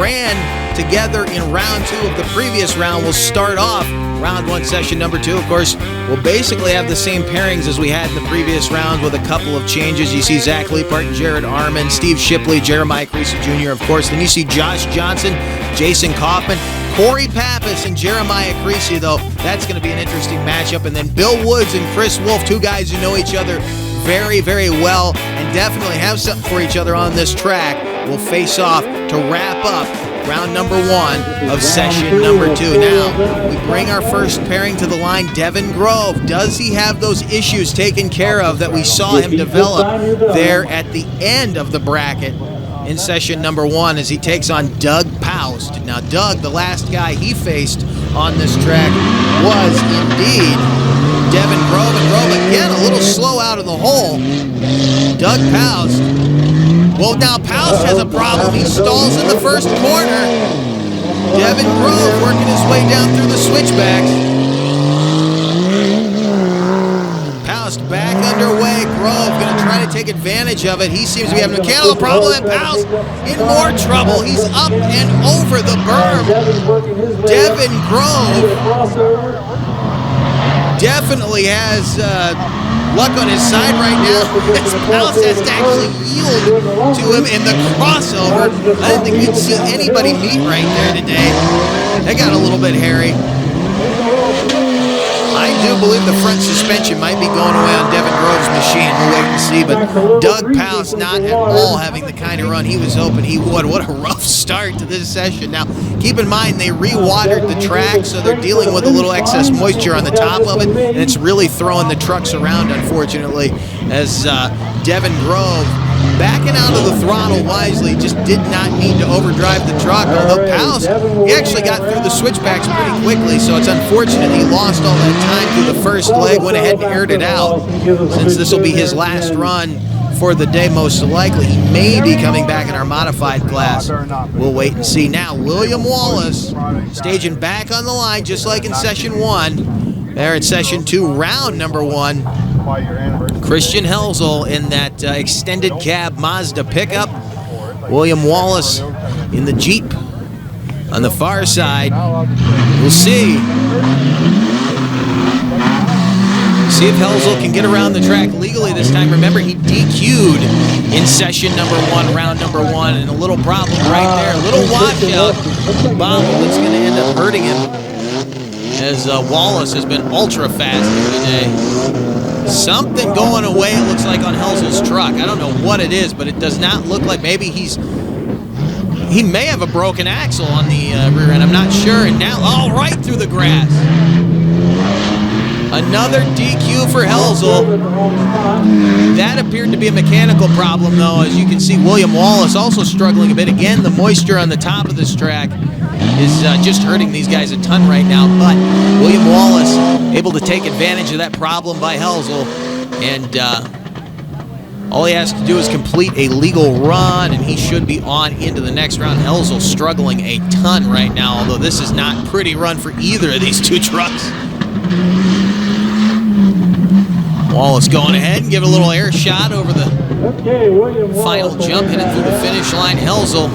ran together in round 2 of the previous round, will start off round 1, session number 2. Of course, we'll basically have the same pairings as we had in the previous round with a couple of changes. You see Zach Leapart and Jared Arman, Steve Shipley, Jeremiah Creasy Jr., of course. Then you see Josh Johnson, Jason Kaufman, Corey Pappas, and Jeremiah Creasy, though. That's going to be an interesting matchup. And then Bill Woods and Chris Wolf, two guys who know each other very, very well and definitely have something for each other on this track, will face off to wrap up round number 1 of session number 2. Now, we bring our first pairing to the line. Devin Grove, does he have those issues taken care of that we saw him develop there at the end of the bracket in session number 1 as he takes on Doug Paust? Now, Doug, the last guy he faced on this track was indeed Devin Grove. And Grove, again, a little slow out of the hole. Doug Paust. Well, now Paust has a problem. He stalls in the first corner. Devin Grove working his way down through the switchbacks. Paust back underway. Grove going to try to take advantage of it. He seems to be having a mechanical problem, and Paust in more trouble. He's up and over the berm. Devin Grove definitely has luck on his side right now. Paust has to actually yield to him in the crossover. I didn't think we'd see anybody meet right there today. That got a little bit hairy. I do believe the front suspension might be going away on Devin Grove's machine. We'll wait and see. But Doug Paust not at all having the kind of run he was hoping he would. What a rough start to this session. Now, keep in mind, they re-watered the track, so they're dealing with a little excess moisture on the top of it, and it's really throwing the trucks around, unfortunately, as Devin Grove, backing out of the throttle wisely, just did not need to overdrive the truck. Although Paust, he actually got through the switchbacks pretty quickly, so it's unfortunate he lost all that time through the first leg, went ahead and aired it out. Since this will be his last run for the day, most likely, he may be coming back in our modified class. We'll wait and see. Now, William Wallace staging back on the line, just like in session 1. There in session 2, round number 1. Christian Helzel in that extended cab Mazda pickup. William Wallace in the Jeep on the far side. We'll see. See if Helzel can get around the track legally this time. Remember, he DQ'd in session number 1, round number 1, and a little problem right there. A little washout bobble that's going to end up hurting him, as Wallace has been ultra fast here today. Something going away, it looks like, on Helzel's truck. I don't know what it is, but it does not look like. Maybe he may have a broken axle on the rear end. I'm not sure. And now, oh, right through the grass. Another DQ for Helzel. That appeared to be a mechanical problem, though. As you can see, William Wallace also struggling a bit. Again, the moisture on the top of this track is just hurting these guys a ton right now. But William Wallace able to take advantage of that problem by Helzel. And all he has to do is complete a legal run, and he should be on into the next round. Helzel struggling a ton right now, although this is not a pretty run for either of these two trucks. Wallace going ahead and give a little air shot over the final jump, headed through the finish line. Helzel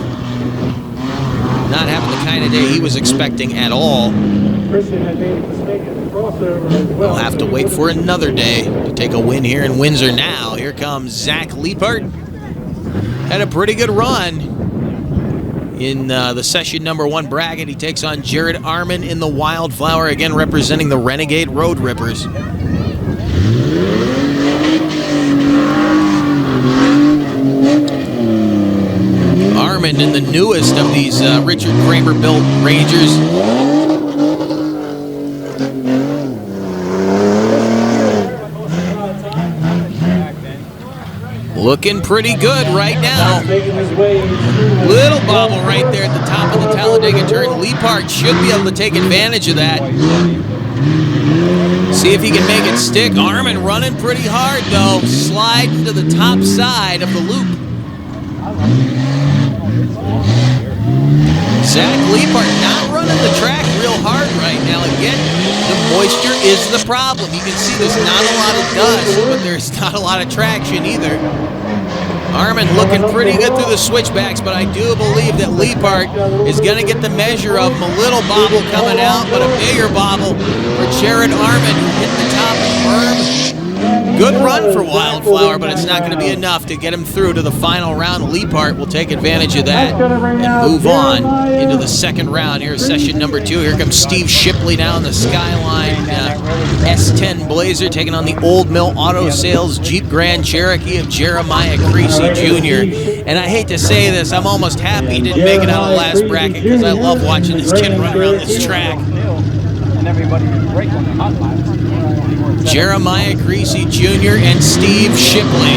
not having the kind of day he was expecting at all. We'll have to wait for another day to take a win here in Windsor. Now, here comes Zach Leapart. Had a pretty good run in the session number 1 bracket. He takes on Jared Arman in the Wildflower, again representing the Renegade Road Rippers. Arman in the newest of these Richard Kramer built Rangers. Looking pretty good right now. Little bobble right there at the top of the Talladega turn. Leapart should be able to take advantage of that. See if he can make it stick. Arman running pretty hard, though. Sliding to the top side of the loop. Zach Leapart not running the track real hard right now. Again, the moisture is the problem. You can see there's not a lot of dust, but there's not a lot of traction either. Armin looking pretty good through the switchbacks, but I do believe that Liepart is going to get the measure of him. A little bobble coming out, but a bigger bobble for Jared Armin, who hit the top of the berm. Good run for Wildflower, but it's not going to be enough to get him through to the final round. Liepart will take advantage of that and move on into the second round here, session number 2. Here comes Steve Shipley now in the Skyline S10 Blazer, taking on the Old Mill Auto Sales Jeep Grand Cherokee of Jeremiah Creasy Jr. And I hate to say this, I'm almost happy he didn't make it out of the last bracket because I love watching this kid run around this track. And everybody was breaking the hot lines. Jeremiah Creasy Jr. and Steve Shipley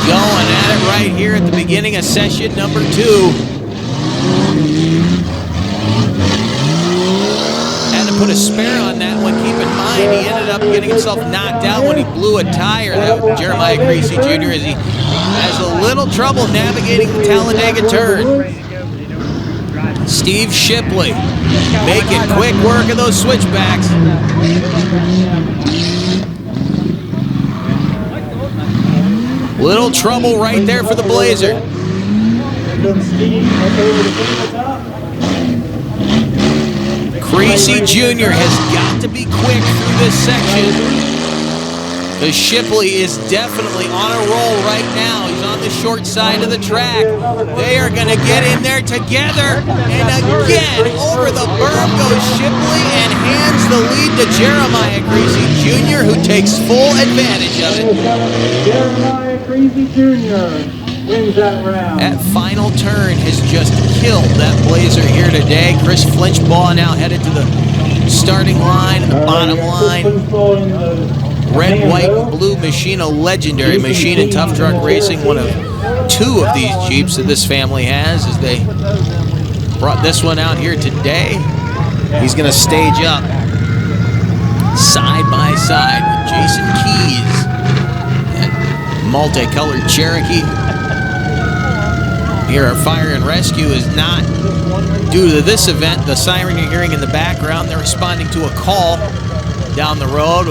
going at it right here at the beginning of session number 2. Had to put a spare on that one. Keep in mind, he ended up getting himself knocked out when he blew a tire. That Jeremiah Creasy Jr. as he has a little trouble navigating the Talladega turn. Steve Shipley making quick work of those switchbacks. Little trouble right there for the Blazer. Creasy Jr. has got to be quick through this section. The Shipley is definitely on a roll right now. He's on the short side of the track. They are going to get in there together. And again, over the berm goes Shipley and hands the lead to Jeremiah Creasy Jr., who takes full advantage of it. Jeremiah Creasy Jr. wins that round. That final turn has just killed that Blazer here today. Chris Flinchbaugh now headed to the starting line and the bottom line. Red, white, and blue machine, a legendary machine in Tuff Truck Racing, one of 2 of these Jeeps that this family has, as they brought this one out here today. He's going to stage up side by side with Jason Keys, that multicolored Cherokee. Here, our fire and rescue is not due to this event. The siren you're hearing in the background, they're responding to a call down the road.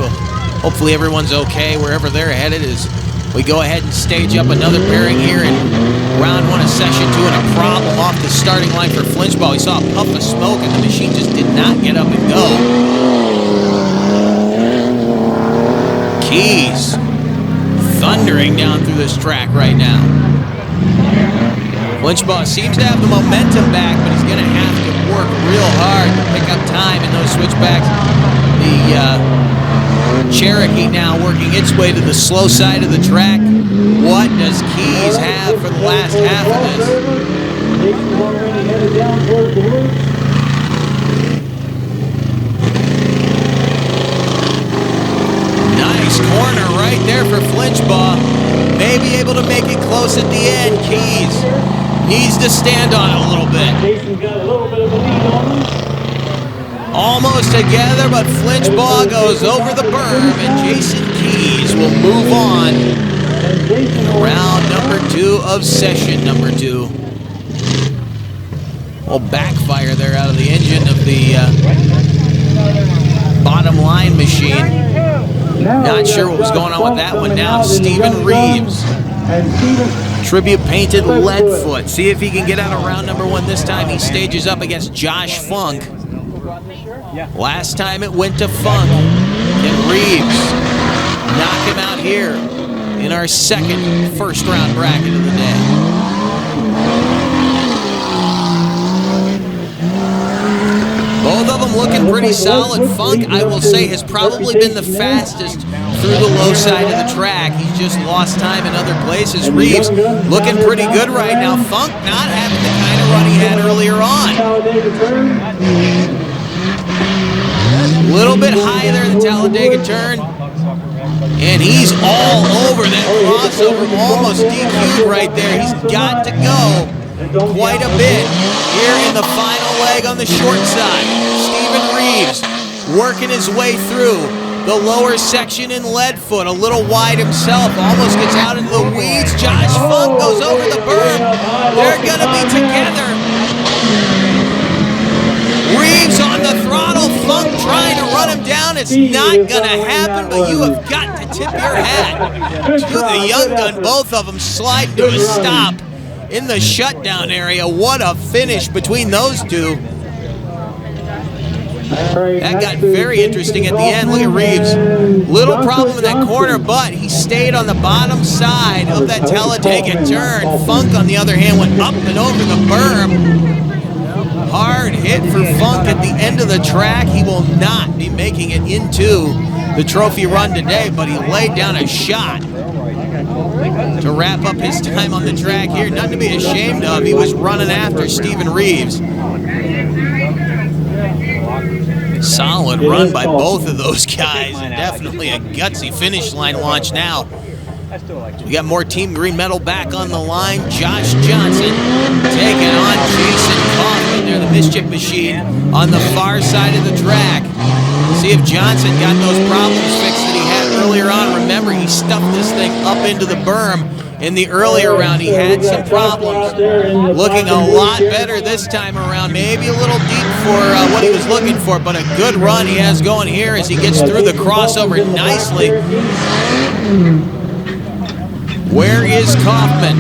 Hopefully everyone's okay wherever they're headed as we go ahead and stage up another pairing here in round 1 of session 2, and a problem off the starting line for Flinchbaugh. We saw a puff of smoke and the machine just did not get up and go. Keys thundering down through this track right now. Flinchbaugh seems to have the momentum back, but he's going to have to work real hard to pick up time in those switchbacks. The Cherokee now working its way to the slow side of the track. What does Keys have for the last half of this? Nice corner right there for Flinchbaugh. May be able to make it close at the end. Keys needs to stand on it a little bit. Jason's got a little bit of a lead on him. Almost together, but Flinchbaugh goes over the berm, and Jason Keys will move on in round number 2 of session number 2. Well, backfire there out of the engine of the bottom line machine. Not sure what was going on with that one now. Stephen Reeves. Tribute painted Leadfoot. See if he can get out of round number 1 this time. He stages up against Josh Funk. Last time it went to Funk. Can Reeves knock him out here in our second first round bracket of the day? Both of them looking pretty solid. Funk, I will say, has probably been the fastest through the low side of the track. He's just lost time in other places. Reeves looking pretty good right now. Funk not having the kind of run he had earlier on. A little bit high there in the Talladega turn. And he's all over that crossover, almost DQ'd right there. He's got to go quite a bit here in the final leg on the short side. Stephen Reeves working his way through the lower section in Leadfoot, a little wide himself, almost gets out into the weeds. Josh Funk goes over the berm. They're going to be together. Reeves on the throttle, Funk trying to run him down. It's not going to happen, but you have got to tip your hat to the young gun. Both of them slide to a stop in the shutdown area. What a finish between those two. That got very interesting at the end. Look at Reeves. Little problem in that corner, but he stayed on the bottom side of that Talladega turn. Funk, on the other hand, went up and over the berm. Hard hit for Funk at the end of the track. He will not be making it into the trophy run today, but he laid down a shot to wrap up his time on the track here. Nothing to be ashamed of. He was running after Stephen Reeves. Solid run by both of those guys, and definitely a gutsy finish line launch now. We got more Team Green medal back on the line. Josh Johnson taking on Jason Kaufman. They're the Mischief Machine on the far side of the track. See if Johnson got those problems fixed that he had earlier on. Remember, he stuffed this thing up into the berm in the earlier round. He had some problems. Looking a lot better this time around. Maybe a little deep for what he was looking for, but a good run he has going here as he gets through the crossover nicely. Where is Kaufman?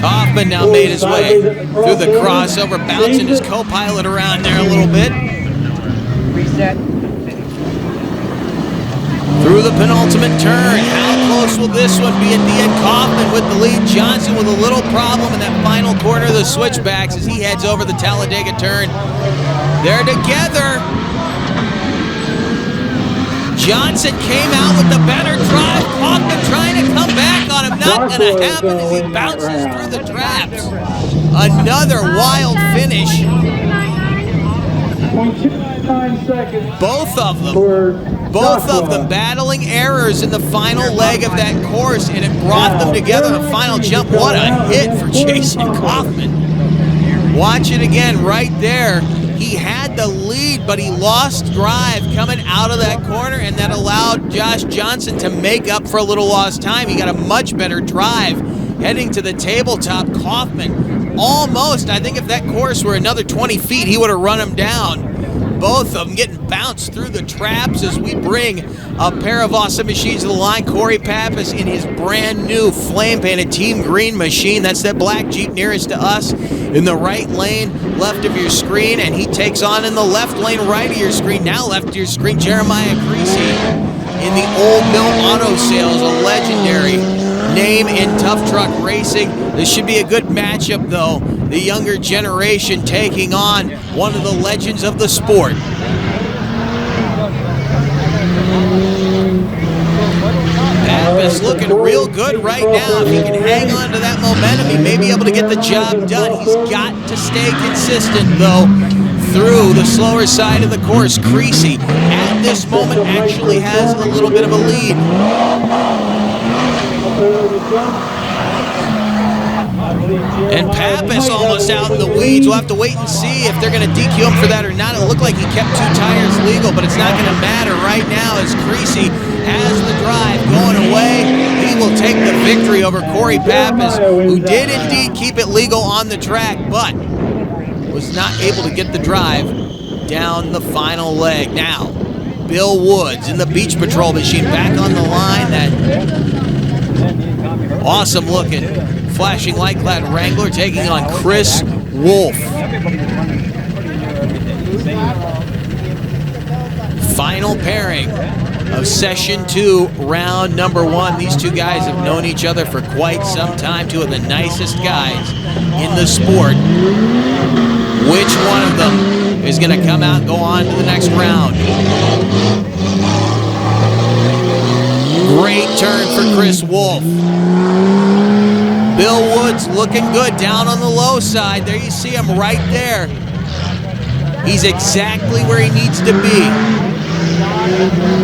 Kaufman now made his way through the crossover, bouncing his co-pilot around there a little bit. Through the penultimate turn. How close will this one be at the end? Kaufman with the lead. Johnson with a little problem in that final corner of the switchbacks as he heads over the Talladega turn. They're together. Johnson came out with the better drive. Kaufman trying to come back on him. Not going to happen as he bounces through the traps. Another wild finish. Both of them battling errors in the final leg of that course, and it brought them together in the final jump. What a hit for Jason Kaufman. Watch it again right there. He had the lead, but he lost drive coming out of that corner, and that allowed Josh Johnson to make up for a little lost time. He got a much better drive heading to the tabletop. Kaufman almost, I think if that course were another 20 feet, he would have run him down. Both of them getting bounced through the traps as we bring a pair of awesome machines to the line. Corey Pappas in his brand new flame-painted Team Green machine. That's that black Jeep nearest to us in the right lane, left of your screen, and he takes on in the left lane, right of your screen. Now left of your screen, Jeremiah Creasy in the Old Mill Auto Sales, a legendary name in tough truck racing. This should be a good matchup, though. The younger generation taking on one of the legends of the sport. Pappas looking real good right now. If he can hang on to that momentum, he may be able to get the job done. He's got to stay consistent, though, through the slower side of the course. Creasy, at this moment, actually has a little bit of a lead. And Pappas almost out in the weeds. We'll have to wait and see if they're going to DQ him for that or not. It looked like he kept 2 tires legal, but it's not going to matter right now as Creasy has the drive going away. He will take the victory over Corey Pappas, who did indeed keep it legal on the track, but was not able to get the drive down the final leg. Now, Bill Woods in the Beach Patrol machine back on the line. That awesome looking flashing light-clad Wrangler taking on Chris Wolf. Final pairing of Session 2, round number 1. These two guys have known each other for quite some time. Two of the nicest guys in the sport. Which one of them is going to come out and go on to the next round? Great turn for Chris Wolf. Bill Woods looking good down on the low side. There you see him right there. He's exactly where he needs to be.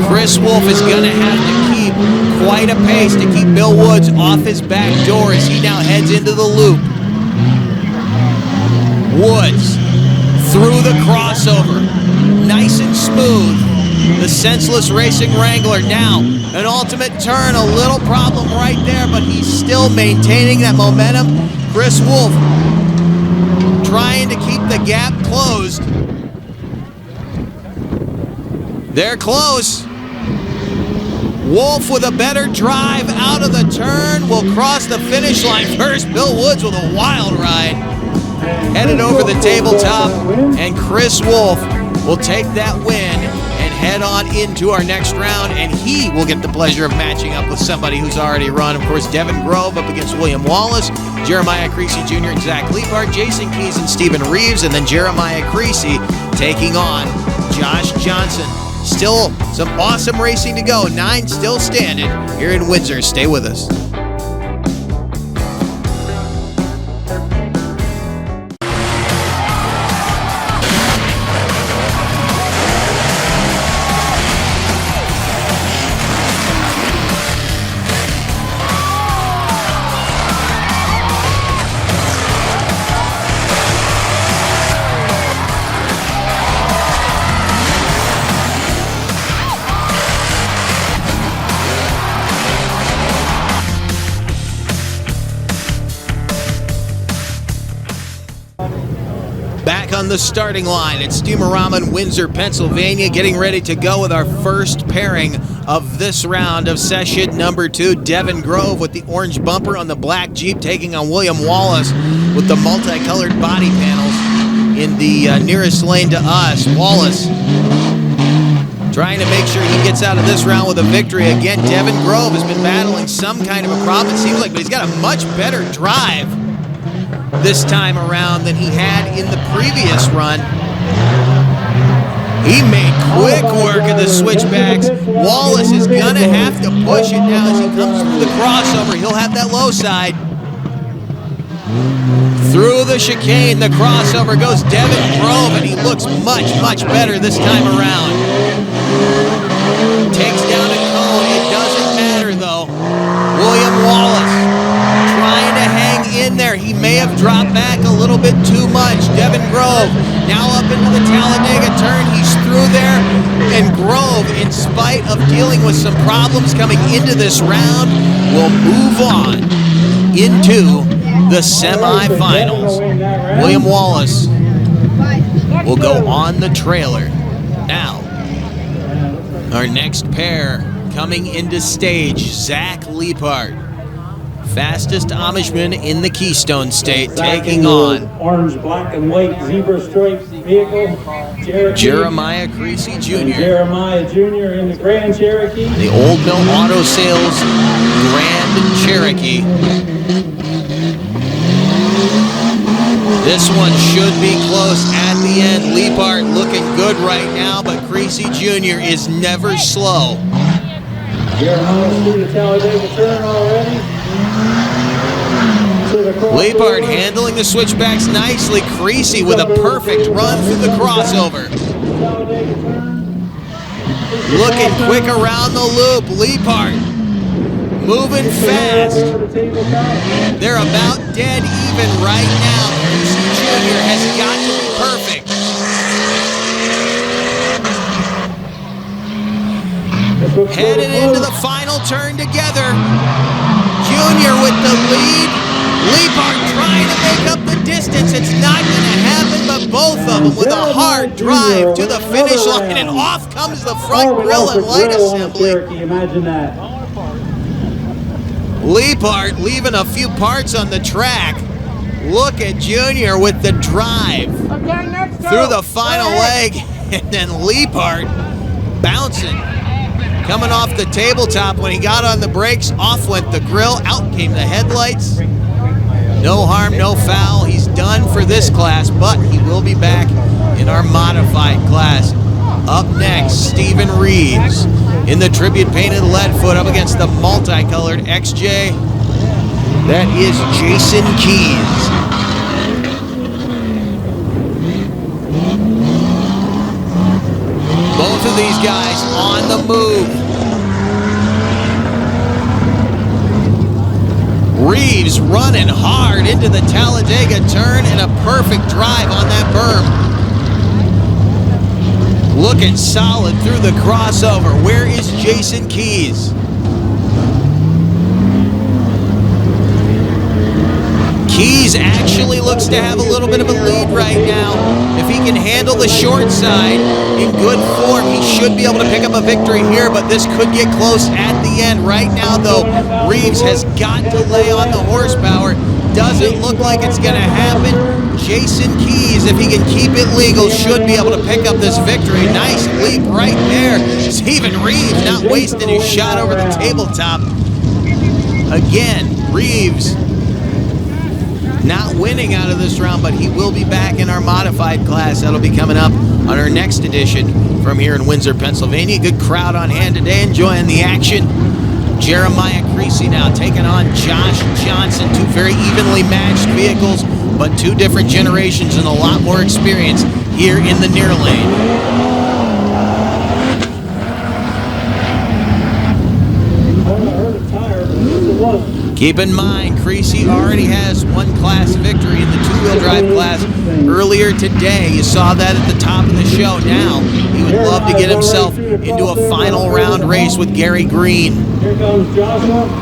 Chris Wolf is going to have to keep quite a pace to keep Bill Woods off his back door as he now heads into the loop. Woods through the crossover. Nice and smooth. The senseless racing Wrangler now. An ultimate turn, a little problem right there, but he's still maintaining that momentum. Chris Wolf trying to keep the gap closed. They're close. Wolf with a better drive out of the turn will cross the finish line first. Bill Woods with a wild ride. Headed over the tabletop, and Chris Wolf will take that win and head on into our next round, and he will get the pleasure of matching up with somebody who's already run. Of course, Devin Grove up against William Wallace, Jeremiah Creasy Jr. and Zach Leapart, Jason Keys and Stephen Reeves, and then Jeremiah Creasy taking on Josh Johnson. Still some awesome racing to go. 9 still standing here in Windsor. Stay with us. Back on the starting line at Steamer-Rama in Windsor, Pennsylvania, getting ready to go with our first pairing of this round of session number 2. Devin Grove with the orange bumper on the black Jeep taking on William Wallace with the multicolored body panels in the nearest lane to us. Wallace trying to make sure he gets out of this round with a victory. Again, Devin Grove has been battling some kind of a problem, it seems like, but he's got a much better drive this time around than he had in the previous run. He made quick work of the switchbacks. Wallace is gonna have to push it now as he comes through the crossover. He'll have that low side. Through the chicane, the crossover goes Devin Grove, and he looks much, much better this time around. Takes down a cone. It doesn't matter, though. William Wallace trying to hang in there. He may have dropped back a little bit too much. Devin Grove now up into the Talladega turn. He's through there, and Grove, in spite of dealing with some problems coming into this round, will move on into the semifinals. William Wallace will go on the trailer. Now, our next pair coming into stage, Zach Leapart, fastest Amishman in the Keystone State, taking on orange, black, and white zebra striped vehicle, Jeremiah Creasy Jr. Jeremiah Jr. in the Grand Cherokee. The Old Mill Auto Sales Grand Cherokee. This one should be close at the end. Leapart looking good right now, but Creasy Jr. is never slow. Jeremiah through the Talladega turn already. Leapart handling the switchbacks nicely. Creasy with a perfect run through the crossover. Looking quick around the loop. Leapart moving fast. They're about dead even right now. Creasy Jr. has got to be perfect. Headed into the final turn together. Junior with the lead. Leapart trying to make up the distance. It's not going to happen, but both of them with a hard drive to the finish line, and off comes the front grille and light assembly. Imagine that. Leapart leaving a few parts on the track. Look at Junior with the drive through the final leg, and then Leapart bouncing. Coming off the tabletop, when he got on the brakes, off went the grill, out came the headlights. No harm, no foul. He's done for this class, but he will be back in our modified class. Up next, Stephen Reeves in the tribute painted Leadfoot up against the multicolored XJ. That is Jason Keys. Both of these guys on the move. Reeves running hard into the Talladega turn, and a perfect drive on that berm. Looking solid through the crossover. Where is Jason Keys? Keys Keys actually looks to have a little bit of a lead right now. If he can handle the short side in good form, he should be able to pick up a victory here, but this could get close at the end. Right now, though, Reeves has got to lay on the horsepower. Doesn't look like it's going to happen. Jason Keys, if he can keep it legal, should be able to pick up this victory. Nice leap right there. Stephen Reeves not wasting his shot over the tabletop. Again, Reeves not winning out of this round, but he will be back in our modified class. That'll be coming up on our next edition from here in Windsor, Pennsylvania. Good crowd on hand today, enjoying the action. Jeremiah Creasy now taking on Josh Johnson. Two very evenly matched vehicles, but two different generations and a lot more experience here in the near lane. Keep in mind, Creasy already has one class victory in the two-wheel drive class earlier today. You saw that at the top of the show. Now, he would love to get himself into a final round race with Gary Green.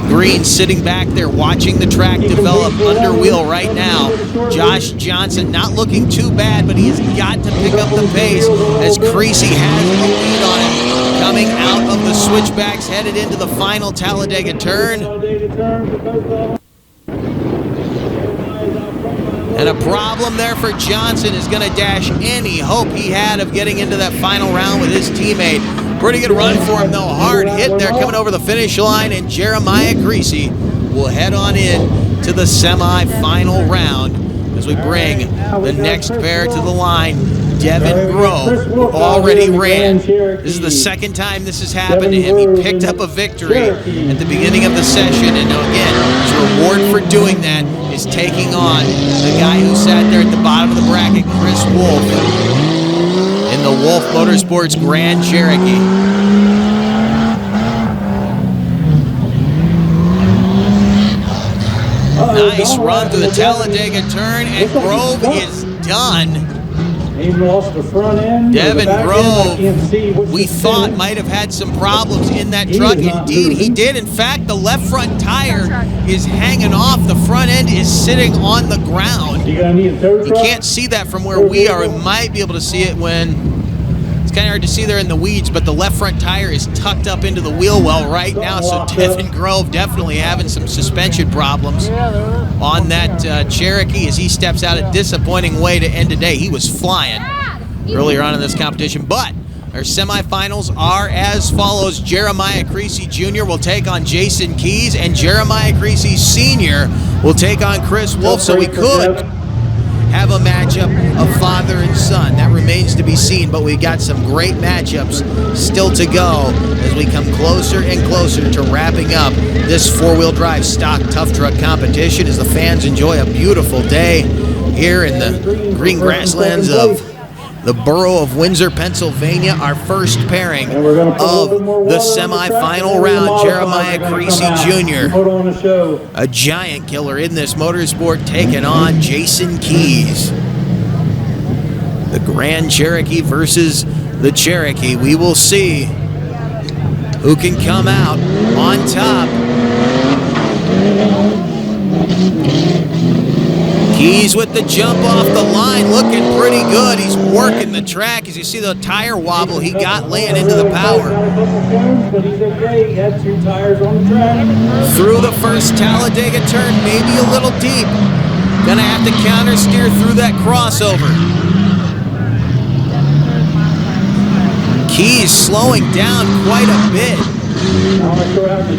Green sitting back there watching the track develop under wheel right now. Josh Johnson not looking too bad, but he has got to pick up the pace as Creasy has the lead on him. Coming out of the switchbacks, headed into the final Talladega turn. And a problem there for Johnson is going to dash any hope he had of getting into that final round with his teammate. Pretty good run for him, though. Hard hit there coming over the finish line, and Jeremiah Creasy will head on in to the semi-final round as we bring the next pair to the line. Devin Grove, who already ran. This is the second time this has happened to him. He picked up a victory at the beginning of the session, and again, his reward for doing that is taking on the guy who sat there at the bottom of the bracket, Chris Wolf, in the Wolf Motorsports Grand Cherokee. Nice run through the Talladega turn, and Grove is done. Devin Grove, we thought might have had some problems in that truck. Indeed, he did. In fact, the left front tire is hanging off. The front end is sitting on the ground. You can't see that from where we are. We might be able to see it when it's kind of hard to see there in the weeds, but the left front tire is tucked up into the wheel well right now, so Devin Grove definitely having some suspension problems on that Cherokee as he steps out. A disappointing way to end today. He was flying earlier on in this competition, but our semifinals are as follows. Jeremiah Creasy Jr. will take on Jason Keys, and Jeremiah Creasy Sr. will take on Chris Wolf, so we could have a matchup of father and son. That remains to be seen, but we got some great matchups still to go as we come closer and closer to wrapping up this four-wheel drive stock tough truck competition as the fans enjoy a beautiful day here in the green grasslands of the borough of Windsor, Pennsylvania. Our first pairing of the semifinal round, Jeremiah Creasy Jr., a giant killer in this motorsport, taking on Jason Keys. The Grand Cherokee versus the Cherokee. We will see who can come out on top. Keys with the jump off the line, looking pretty good. He's working the track. As you see the tire wobble he got laying into the power. Through the first Talladega turn, maybe a little deep. Gonna have to counter steer through that crossover. Keys slowing down quite a bit.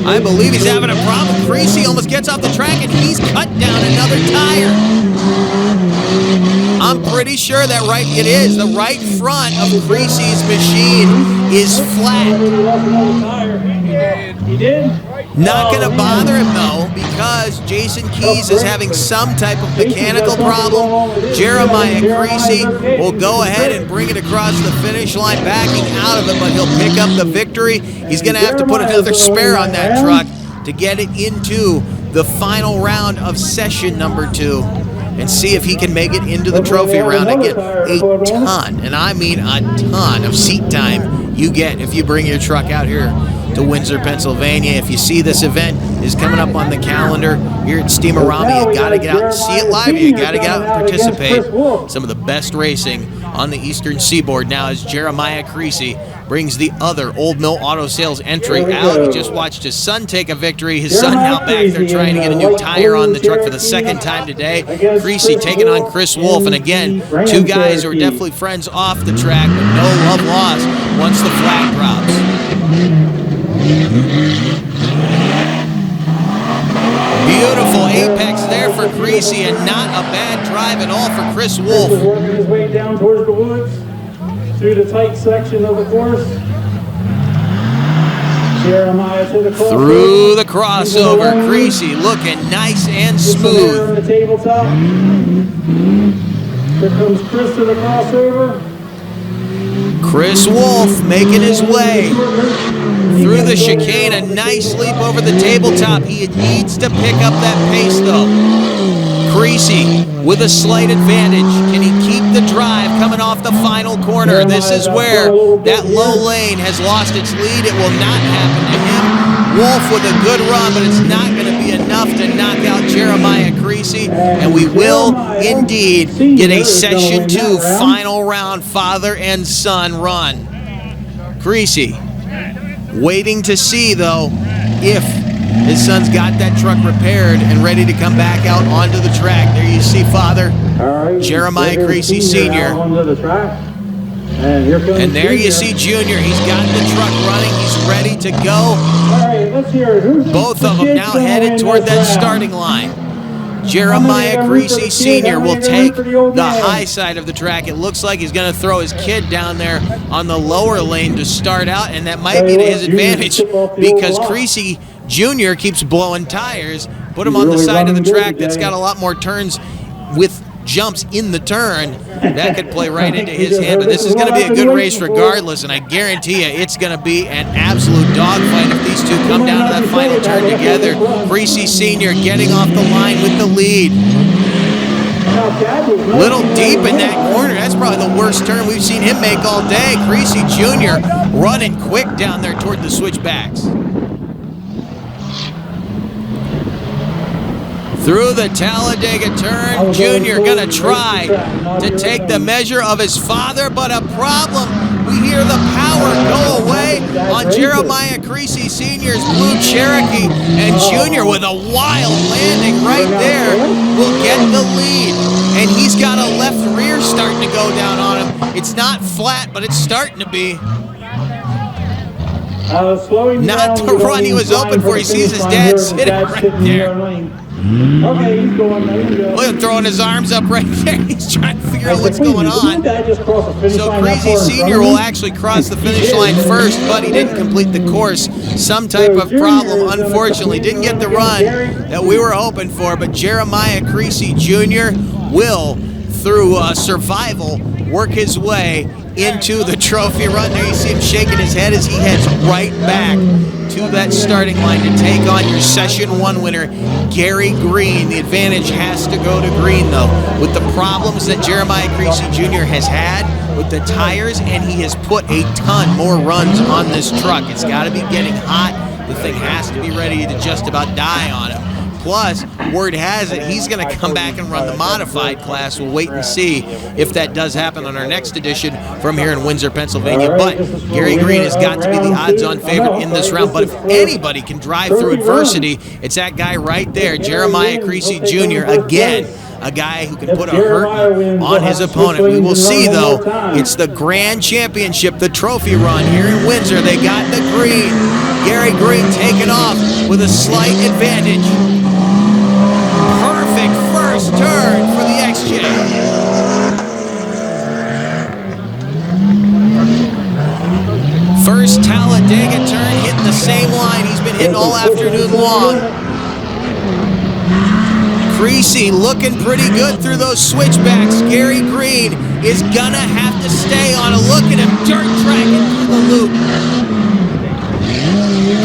I believe he's having a problem. Creasy almost gets off the track, and he's cut down another tire. I'm pretty sure that it is. The right front of Creasy's machine is flat. He did? Not going to bother him, though, because Jason Keys is having some type of mechanical problem. Jeremiah Creasy will go ahead and bring it across the finish line, backing out of it, but he'll pick up the victory. He's going to have to put another spare on that truck to get it into the final round of session number 2 and see if he can make it into the trophy round and get a ton, and I mean a ton, of seat time you get if you bring your truck out here to Windsor, Pennsylvania. If you see this event is coming up on the calendar here at Steam-A-Rama. You got to get out and see it live. You got to get out and participate. Some of the best racing on the Eastern Seaboard now as Jeremiah Creasy brings the other Old Mill Auto Sales entry out. He just watched his son take a victory. His son now back there trying to get a new tire on the truck for the second time today. Creasy taking on Chris Wolf. And again, two guys who are definitely friends off the track, but no love lost once the flag drops. Beautiful apex there for Creasy, and not a bad drive at all for Chris Wolf. Working his way down towards the woods, through the tight section of the course. Jeremiah to the crossover. Through the crossover, Creasy looking nice and smooth. On the tabletop. Here comes Chris to the crossover. Chris Wolf making his way through the chicane, a nice leap over the tabletop. He needs to pick up that pace though. Creasy with a slight advantage. Can he keep the drive coming off the final corner? This is where that low lane has lost its lead. It will not happen to him. Wolf with a good run, but it's not going to be enough to knock out Jeremiah Creasy, and we will indeed get a Session 2 final round father and son run. Creasy waiting to see, though, if his son's got that truck repaired and ready to come back out onto the track. There you see father, Jeremiah Creasy Sr. And there you see Junior. He's got the truck running. He's ready to go. Both of them now headed toward that starting line. Jeremiah Creasy Sr. will take the high side of the track. It looks like he's going to throw his kid down there on the lower lane to start out, and that might be to his advantage because Creasy Jr. keeps blowing tires. Put him on the side of the track that's got a lot more turns with jumps in the turn. That could play right into his hand, but this is going to be a good race regardless, and I guarantee you it's going to be an absolute dogfight if these two come down to that final turn together. Creasy Sr. getting off the line with the lead. Little deep in that corner. That's probably the worst turn we've seen him make all day. Creasy Jr. running quick down there toward the switchbacks. Through the Talladega turn, Junior gonna try to take the measure of his father, but a problem. We hear the power go away on Jeremiah Creasy Sr.'s blue Cherokee, and Junior with a wild landing right there will get the lead. And he's got a left rear starting to go down on him. It's not flat, but it's starting to be. Not the run he was open for. He sees his dad sitting right there. Okay, he's going. Look at him throwing his arms up right there. He's trying to figure out what's going on. So Creasy Sr. will actually cross the finish line first, but he didn't complete the course. Some type of problem, unfortunately. Didn't get the run that we were hoping for, but Jeremiah Creasy Jr. will, through survival, work his way into the trophy run. There you see him shaking his head as he heads right back to that starting line to take on your Session 1 winner, Gary Green. The advantage has to go to Green, though, with the problems that Jeremiah Creasy Jr. has had with the tires, and he has put a ton more runs on this truck. It's got to be getting hot. The thing has to be ready to just about die on him. Plus, word has it, he's going to come back and run the modified class. We'll wait and see if that does happen on our next edition from here in Windsor, Pennsylvania. But Gary Green has got to be the odds-on favorite in this round. But if anybody can drive through adversity, it's that guy right there, Jeremiah Creasy Jr. Again, a guy who can put a hurt on his opponent. We will see, though. It's the Grand Championship, the trophy run here in Windsor. They got the green. Gary Green taking off with a slight advantage. Perfect first turn for the XJ. First Talladega turn, hitting the same line he's been hitting all afternoon long. Creasy looking pretty good through those switchbacks. Gary Green is gonna have to stay on a look at him, dirt tracking through the loop.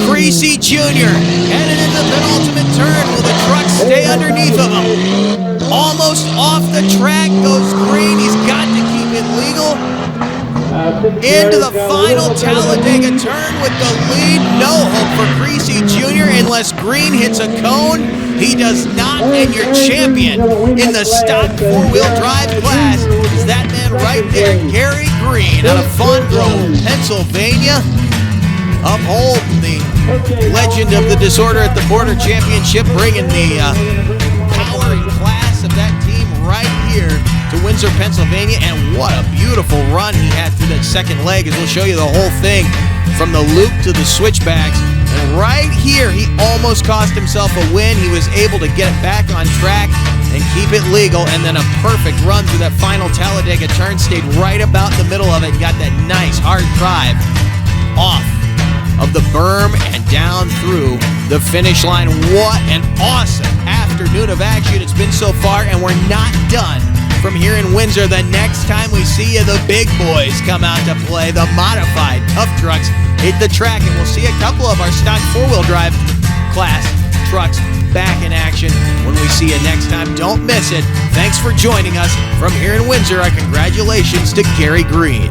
Creasy Jr. headed into the penultimate turn. Will the truck stay underneath of him? Almost off the track goes Green. He's got to keep it legal. into the final Talladega turn with the lead. No hope for Creasy Jr. unless Green hits a cone. He does not, and your champion in the stock four-wheel drive class is that man right there, Gary Green, out of Fawn Grove, Pennsylvania. Upholding the legend of the Disorder at the Border Championship, bringing the power and class of that team right here to Windsor, Pennsylvania. And what a beautiful run he had through that second leg, as we'll show you the whole thing from the loop to the switchbacks. And right here, he almost cost himself a win. He was able to get it back on track and keep it legal, and then a perfect run through that final Talladega turn. Stayed right about the middle of it, got that nice hard drive off of the berm and down through the finish line. What an awesome afternoon of action it's been so far, and we're not done from here in Windsor. The next time we see you, the big boys come out to play. The modified Tuff trucks hit the track, and we'll see a couple of our stock four-wheel drive class trucks back in action when we see you next time. Don't miss it. Thanks for joining us from here in Windsor. Our congratulations to Gary Green.